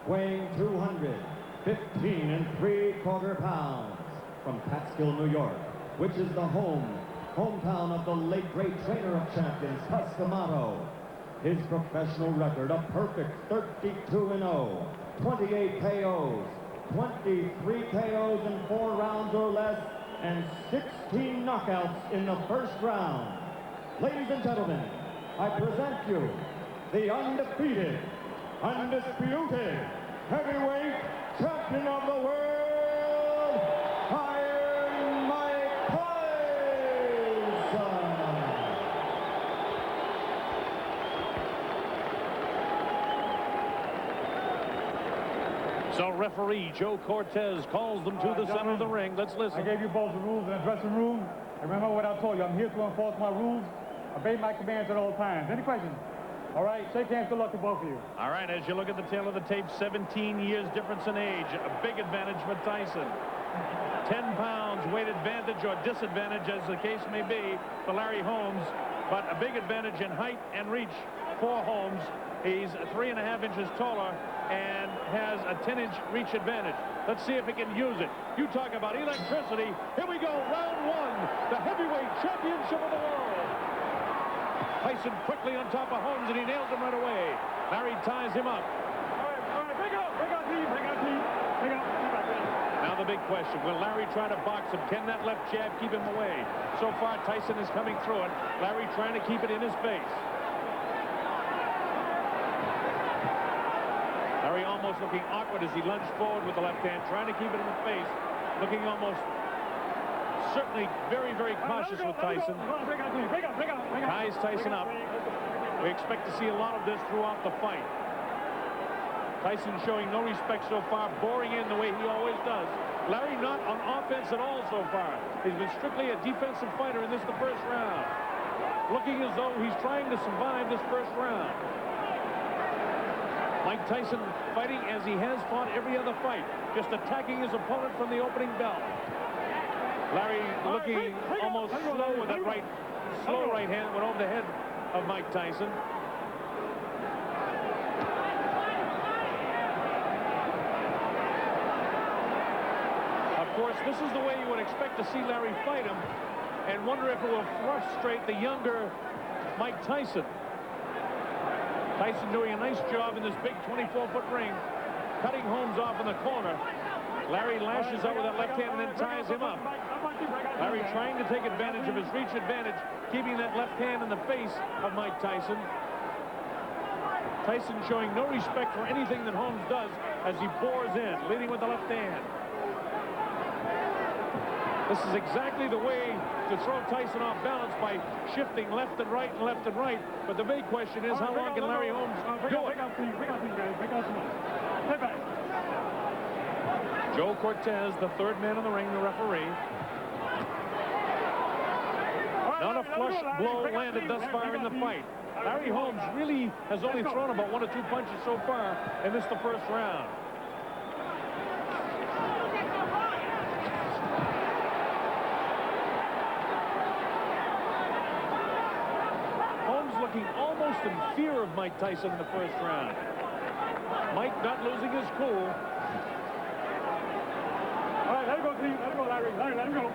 weighing 215 3/4 pounds, from Catskill, New York, which is the hometown of the late great trainer of champions, Pasquamato. His professional record, a perfect 32-0, 28 KOs, 23 KOs in 4 rounds or less, and 16 knockouts in the first round. Ladies and gentlemen, I present you the undefeated, undisputed heavyweight champion of the world, Iron Mike Tyson. So referee Joe Cortez calls them to the center of the ring. Let's listen. I gave you both the rules in the dressing room. And remember what I told you. I'm here to enforce my rules. Obey my commands at all times. Any questions? All right, shake hands. Good luck to both of you. All right, as you look at the tail of the tape, 17 years difference in age. A big advantage for Tyson. 10 pounds weight advantage or disadvantage, as the case may be, for Larry Holmes. But a big advantage in height and reach for Holmes. He's 3.5 inches taller and has a 10-inch reach advantage. Let's see if he can use it. You talk about electricity. Here we go, round 1, the heavyweight championship of the world. Tyson quickly on top of Holmes, and he nails him right away. Larry ties him up. All right, break out, team, break out. Now the big question, will Larry try to box him? Can that left jab keep him away? So far, Tyson is coming through it. Larry trying to keep it in his face. Larry almost looking awkward as he lunged forward with the left hand, trying to keep it in the face, looking almost certainly very, very cautious with Tyson. Ties Tyson up. We expect to see a lot of this throughout the fight. Tyson showing no respect so far, boring in the way he always does. Larry not on offense at all so far. He's been strictly a defensive fighter in this, the first round. Looking as though he's trying to survive this first round. Mike Tyson fighting as he has fought every other fight, just attacking his opponent from the opening bell. Larry looking almost slow with that slow right hand went over the head of Mike Tyson. Of course, this is the way you would expect to see Larry fight him, and wonder if it will frustrate the younger Mike Tyson. Tyson doing a nice job in this big 24-foot ring, cutting Holmes off in the corner. Larry lashes out with that left hand and then ties him up. Larry trying to take advantage of his reach advantage, keeping that left hand in the face of Mike Tyson. Tyson showing no respect for anything that Holmes does as he bores in, leading with the left hand. This is exactly the way to throw Tyson off balance, by shifting left and right and left and right. But the big question is, how long can Larry Holmes do it? Joe Cortez, the third man in the ring, the referee. Not a flush blow landed thus far in the fight. Larry Holmes really has only thrown about 1 or 2 punches so far in this, the first round. Holmes looking almost in fear of Mike Tyson in the first round. Mike not losing his cool. All right, let him go, Steve. Let him go, Larry. Let him go.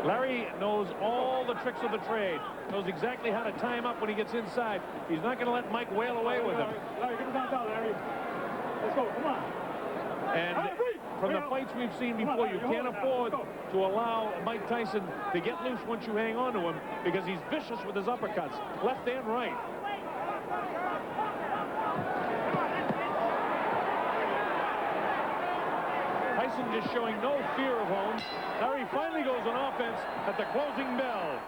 Larry knows all the tricks of the trade. Knows exactly how to tie him up when he gets inside. He's not going to let Mike wail away with him. Larry, get him down, Larry. Let's go. Come on. And from the fights we've seen before. You can't afford to allow Mike Tyson to get loose once you hang on to him, because he's vicious with his uppercuts, left and right. Tyson just showing no fear of Holmes. Larry finally goes on offense at the closing bell.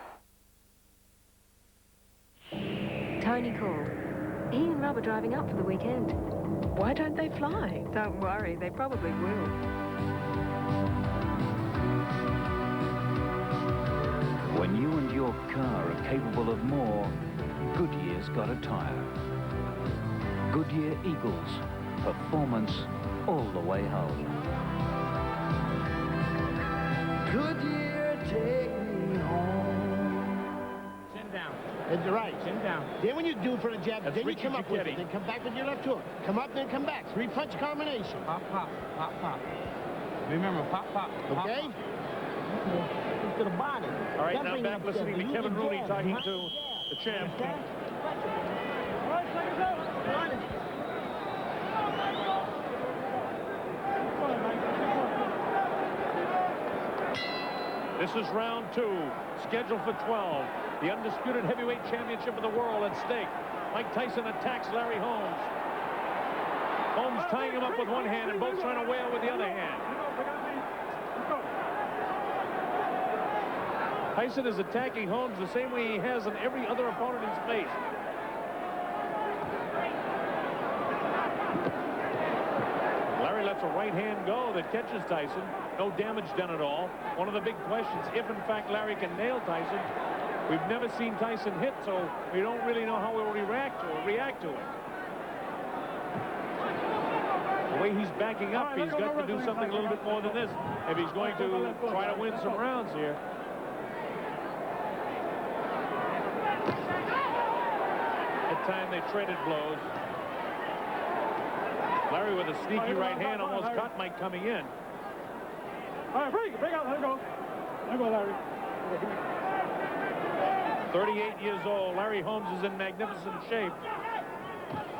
Tony called. He and Rob are driving up for the weekend. Why don't they fly? Don't worry, they probably will. When you and your car are capable of more, Goodyear's got a tire. Goodyear Eagles. Performance all the way home. Goodyear, take me home. Chin down. That's right. Chin down. Then when you do for the jab, That's then Ricky you come up with Giacchetti. it. Then come back with your left hook. Come up, then come back. Three-punch combination. Pop, pop, pop, pop. Remember, pop, pop, pop, Okay? pop. To the body. All right, That now bring back it listening to upstairs. Kevin Use the Rooney jab. talking to the champ. This is round 2, scheduled for 12. The undisputed heavyweight championship of the world at stake. Mike Tyson attacks Larry Holmes. Holmes tying him up with one hand and both trying to wail with the other hand. Tyson is attacking Holmes the same way he has on every other opponent he's faced. Larry lets a right hand go that catches Tyson. No damage done at all. One of the big questions, if in fact Larry can nail Tyson. We've never seen Tyson hit, so we don't really know how he'll react to it. The way he's backing up, he's got to do something a little bit more than this if he's going to try to win some rounds here. At time they traded blows. Larry with a sneaky right hand almost caught Mike coming in. All right, break out, let go. Let go, Larry. 38 years old. Larry Holmes is in magnificent shape.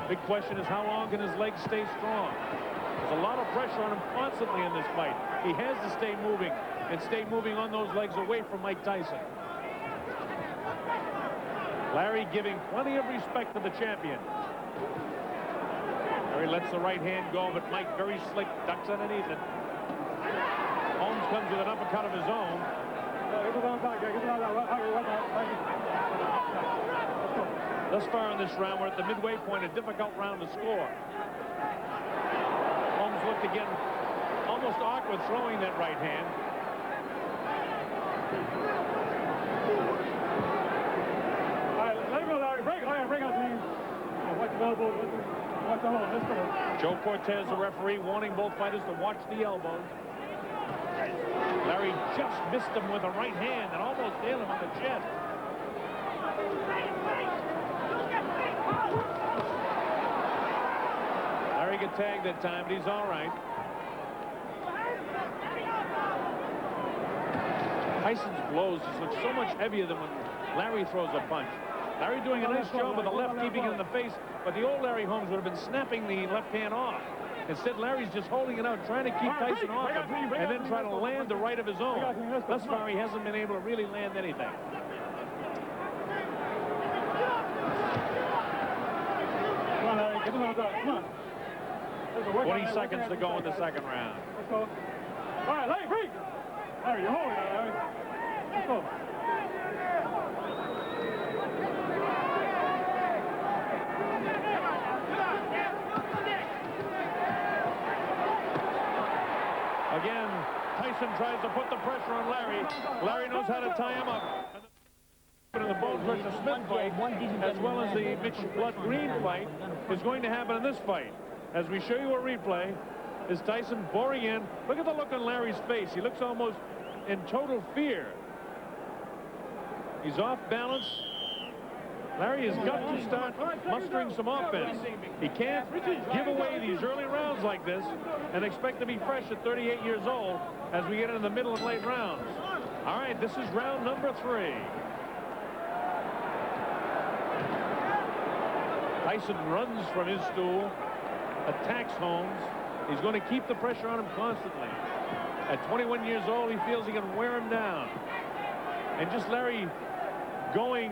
Big question is, how long can his legs stay strong? There's a lot of pressure on him constantly in this fight. He has to stay moving and stay moving on those legs away from Mike Tyson. Larry giving plenty of respect to the champion. Larry lets the right hand go, but Mike very slick, ducks underneath it. Holmes comes with an uppercut of his own. Thus far in this round, we're at the midway point, a difficult round to score. Holmes looked again, almost awkward throwing that right hand. All right, let go, Larry. Break out, please. Watch the elbows. Watch the hold. Let's go. Joe Cortez, the referee, warning both fighters to watch the elbows. Larry just missed him with a right hand and almost nailed him on the chest. Larry got tagged that time, but he's all right. Tyson's blows just look so much heavier than when Larry throws a punch. Larry doing a nice job with the left, keeping it in the face, but the old Larry Holmes would have been snapping the left hand off. Instead, Larry's just holding it out, trying to keep Tyson off him, and then try to land the right of his own. Thus far, he hasn't been able to really land anything. Come on, Larry. Get him out there. Come on. 20 seconds to go in the second round. Let's go. All right, Larry, break. Larry, you're holding it, Larry. Let's go. Again, Tyson tries to put the pressure on Larry. Larry knows how to tie him up. And the Bone Crusher Smith fight, as well as the Mitch Blood Green fight, is going to happen in this fight. As we show you a replay, is Tyson boring in. Look at the look on Larry's face. He looks almost in total fear. He's off balance. Larry has got to start mustering some offense. He can't give away these early rounds like this and expect to be fresh at 38 years old as we get into the middle and late rounds. All right, this is round number 3. Tyson runs from his stool, attacks Holmes. He's going to keep the pressure on him constantly. At 21 years old, he feels he can wear him down. And just Larry going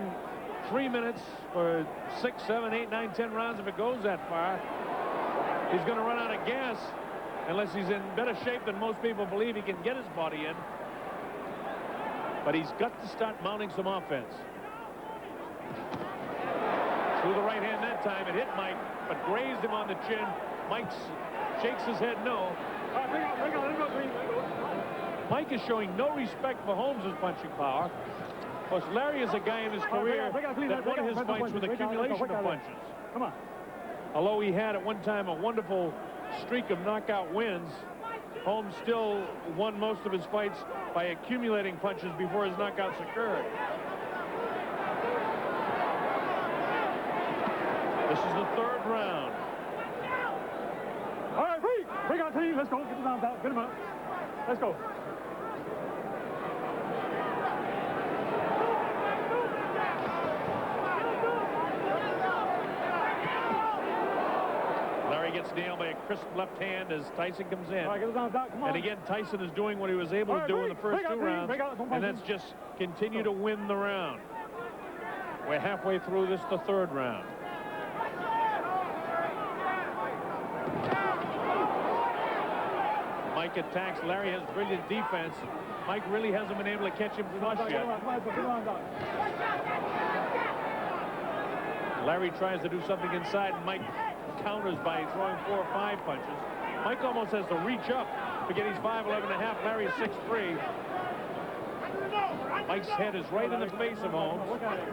3 minutes for 6, 7, 8, 9, 10 rounds, if it goes that far, he's going to run out of gas unless he's in better shape than most people believe he can get his body in. But he's got to start mounting some offense. Through the right hand that time, it hit Mike, but grazed him on the chin. Mike shakes his head no. Mike is showing no respect for Holmes' punching power. Of course, Larry is a guy in his career that won his fights with accumulation of punches. Come on. Although he had at one time a wonderful streak of knockout wins, Holmes still won most of his fights by accumulating punches before his knockouts occurred. This is the third round. All right, bring out team. Let's go. Get the rounds out. Get him out. Let's go. Larry gets nailed by a crisp left hand as Tyson comes in. All right, get the rounds out. Come on. And again, Tyson is doing what he was able to do in the first 2 rounds, and that's just continue to win the round. We're halfway through this, the third round. Mike attacks. Larry has brilliant defense. Mike really hasn't been able to catch him flush yet. Larry tries to do something inside. Mike counters by throwing 4 or 5 punches. Mike almost has to reach up to get his 5'11 and a half. Larry is 6'3". Mike's head is right in the face of Holmes.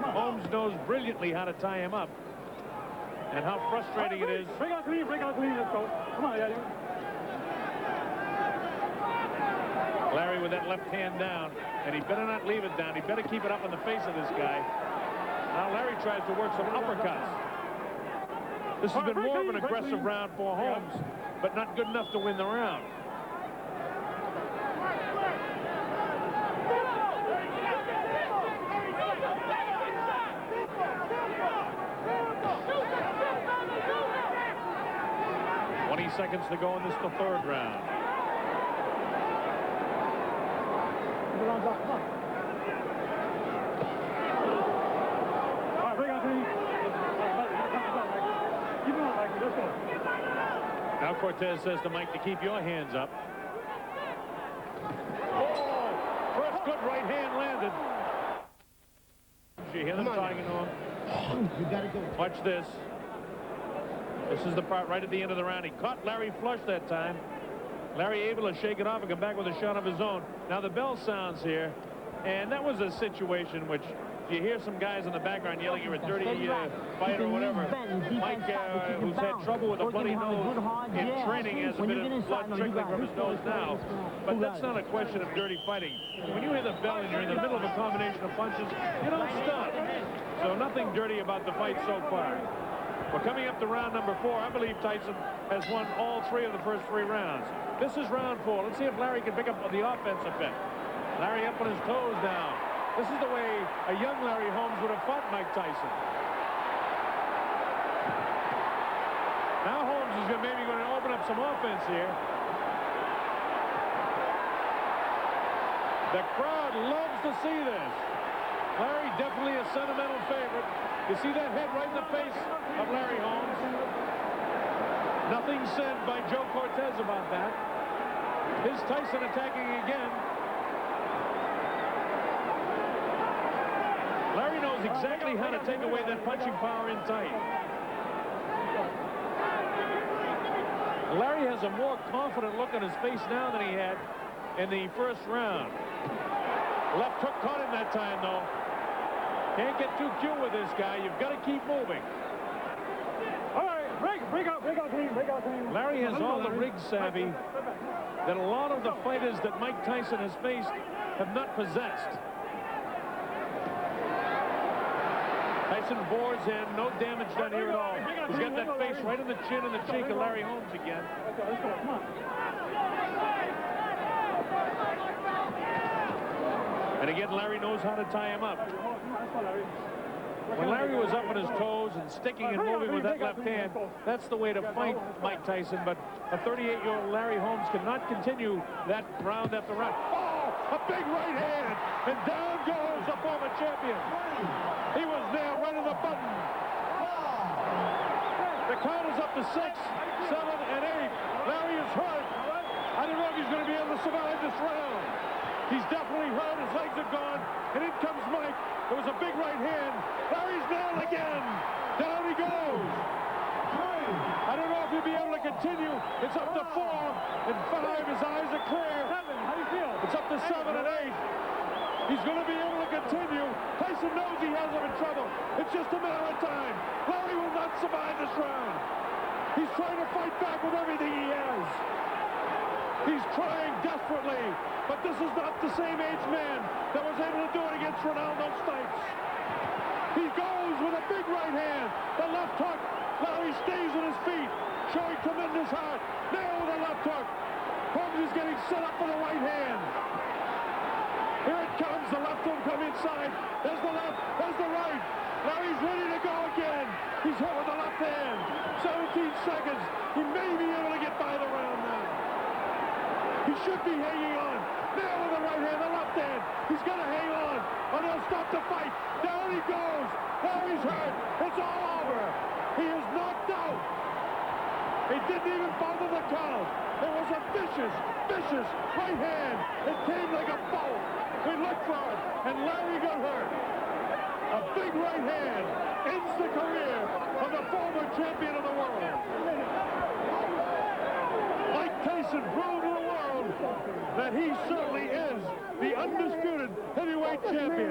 Holmes knows brilliantly how to tie him up and how frustrating it is. Bring out clean, let's go. Come on, Eddie. Larry with that left hand down, and he better not leave it down. He better keep it up in the face of this guy. Now Larry tries to work some uppercuts. This has been more of an aggressive round for Holmes, but not good enough to win the round. Seconds to go in this, the third round. Now Cortez says to Mike to keep your hands up. Oh, first good right hand landed. You hear them talking to him? You gotta go. Watch this. This is the part right at the end of the round. He caught Larry flush that time. Larry able to shake it off and come back with a shot of his own. Now the bell sounds here, and that was a situation which you hear some guys in the background yelling you're a dirty fight or whatever. Mike, who's had trouble with a bloody nose in training, has a bit of blood trickling from his nose now. But that's not a question of dirty fighting. When you hear the bell and you're in the middle of a combination of punches, you don't stop. So nothing dirty about the fight so far. We're coming up to round number 4. I believe Tyson has won all 3 of the first 3 rounds. This is round 4. Let's see if Larry can pick up the offense a bit. Larry up on his toes now. This is the way a young Larry Holmes would have fought Mike Tyson. Now Holmes is maybe going to open up some offense here. The crowd loves to see this. Larry definitely a sentimental favorite. You see that head right in the face of Larry Holmes. Nothing said by Joe Cortez about that. Here's Tyson attacking again. Larry knows exactly how to take away that punching power in tight. Larry has a more confident look on his face now than he had in the first round. Left hook caught him that time, though. Can't get too cute with this guy. You've got to keep moving. All right, break out team. Larry has all the rig savvy that a lot of the fighters that Mike Tyson has faced have not possessed. Tyson bores in, no damage done here at all. He's got that face right in the chin and the cheek of Larry Holmes again. Let's go, come on. And again, Larry knows how to tie him up. When Larry was up on his toes and sticking and moving with that left hand, that's the way to fight Mike Tyson. But a 38-year-old Larry Holmes cannot continue that round after round. Oh, a big right hand, and down goes the former champion. He was there right in the button. The count is up to 6, 7, and 8. Larry is hurt. I don't know if he's going to be able to survive this round. He's definitely hurt. His legs are gone. And in comes Mike. There was a big right hand. Larry's down again. Down he goes. I don't know if he'll be able to continue. It's up to 4 and 5. His eyes are clear. 7. How do you feel? It's up to 7 and 8. He's going to be able to continue. Tyson knows he has him in trouble. It's just a matter of time. Larry will not survive this round. He's trying to fight back with everything he has. He's trying desperately, but this is not the same age man that was able to do it against Ronaldo Stites. He goes with a big right hand. The left hook. Larry stays on his feet, showing tremendous heart. Now with a left hook. Holmes is getting set up for the right hand. Here it comes. The left will come inside. There's the left. There's the right. Larry's ready to go again. He's hit with the left hand. 17 seconds. He may be able to get by the round now. He should be hanging on. Now with the right hand, the left hand. He's going to hang on, or they'll stop the fight. Down he goes. Larry's hurt. It's all over. He is knocked out. He didn't even bother the count. It was a vicious, vicious right hand. It came like a bolt. We looked for it, and Larry got hurt. A big right hand ends the career of the former champion of the world. Mike Tyson proved to the world that he certainly is the undisputed heavyweight champion.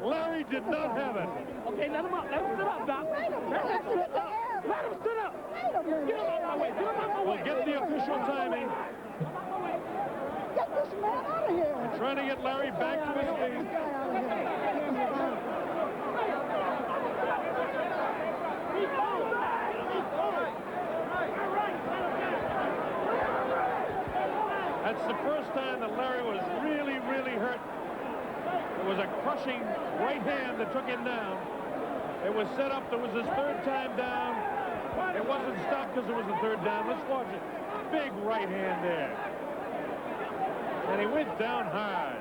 Larry did not have it. Okay, let him up. Let him sit up, Doc. Let him sit up. Let him sit up. Get him out of my way. Get him out of my way. We'll get the official timing. Get this man out of here. We're trying to get Larry back to his feet. That's the first time that Larry was really, really hurt. It was a crushing right hand that took him down. It was set up. There was his third time down. It wasn't stopped because it was the third down. Let's watch it. Big right hand there. And he went down hard.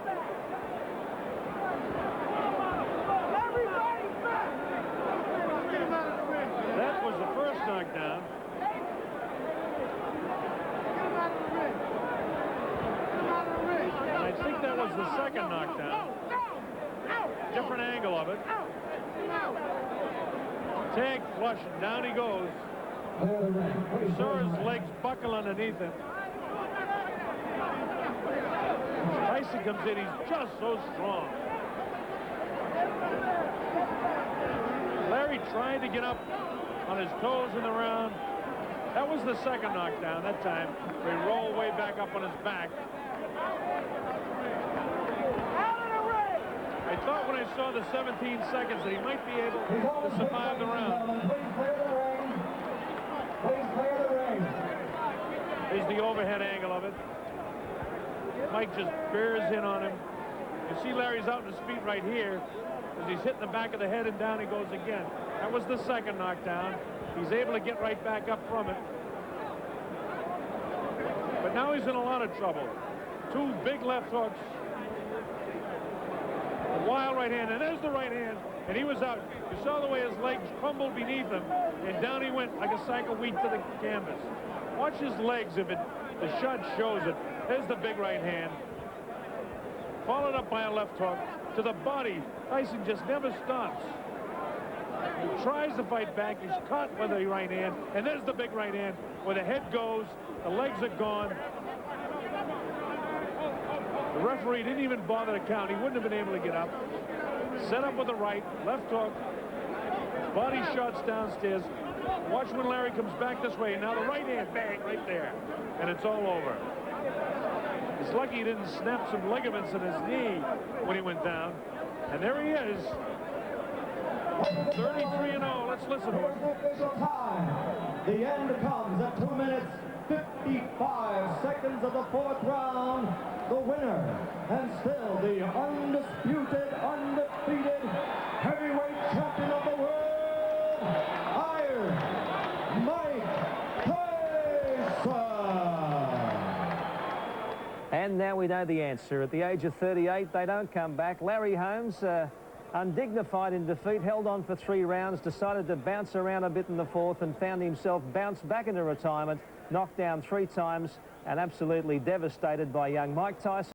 That was the first knockdown. And I think that was the second knockdown. Different angle of it. Tag flush, and down he goes. You saw his legs buckle underneath him. Tyson comes in, he's just so strong. Larry tried to get up on his toes in the round. That was the second knockdown. That time, he rolled way back up on his back. I thought when I saw the 17 seconds that he might be able to survive the round. Here's the overhead angle of it. Mike just bears in on him. You see Larry's out on his feet right here as he's hitting the back of the head, and down he goes again. That was the second knockdown. He's able to get right back up from it. But now he's in a lot of trouble. Two big left hooks. A wild right hand, and there's the right hand, and he was out. You saw the way his legs crumbled beneath him, and down he went like a sack of wheat to the canvas. Watch his legs if the shot shows it. There's the big right hand. Followed up by a left hook to the body. Tyson just never stops. He tries to fight back. He's caught with the right hand, and there's the big right hand where the head goes, the legs are gone. The referee didn't even bother to count. He wouldn't have been able to get up. Set up with the right, left hook, body shots downstairs. Watch when Larry comes back this way. Now the right hand, bang, right there. And it's all over. It's lucky he didn't snap some ligaments in his knee when he went down. And there he is. 33-0. Let's listen to it. The end comes at 2 minutes, 55 seconds of the fourth round, the winner, and still the undisputed, undefeated heavyweight champion of the world, Iron Mike Tyson. And now we know the answer. At the age of 38, they don't come back. Larry Holmes, undignified in defeat, held on for 3 rounds, decided to bounce around a bit in the fourth and found himself bounced back into retirement, knocked down 3 times and absolutely devastated by young Mike Tyson.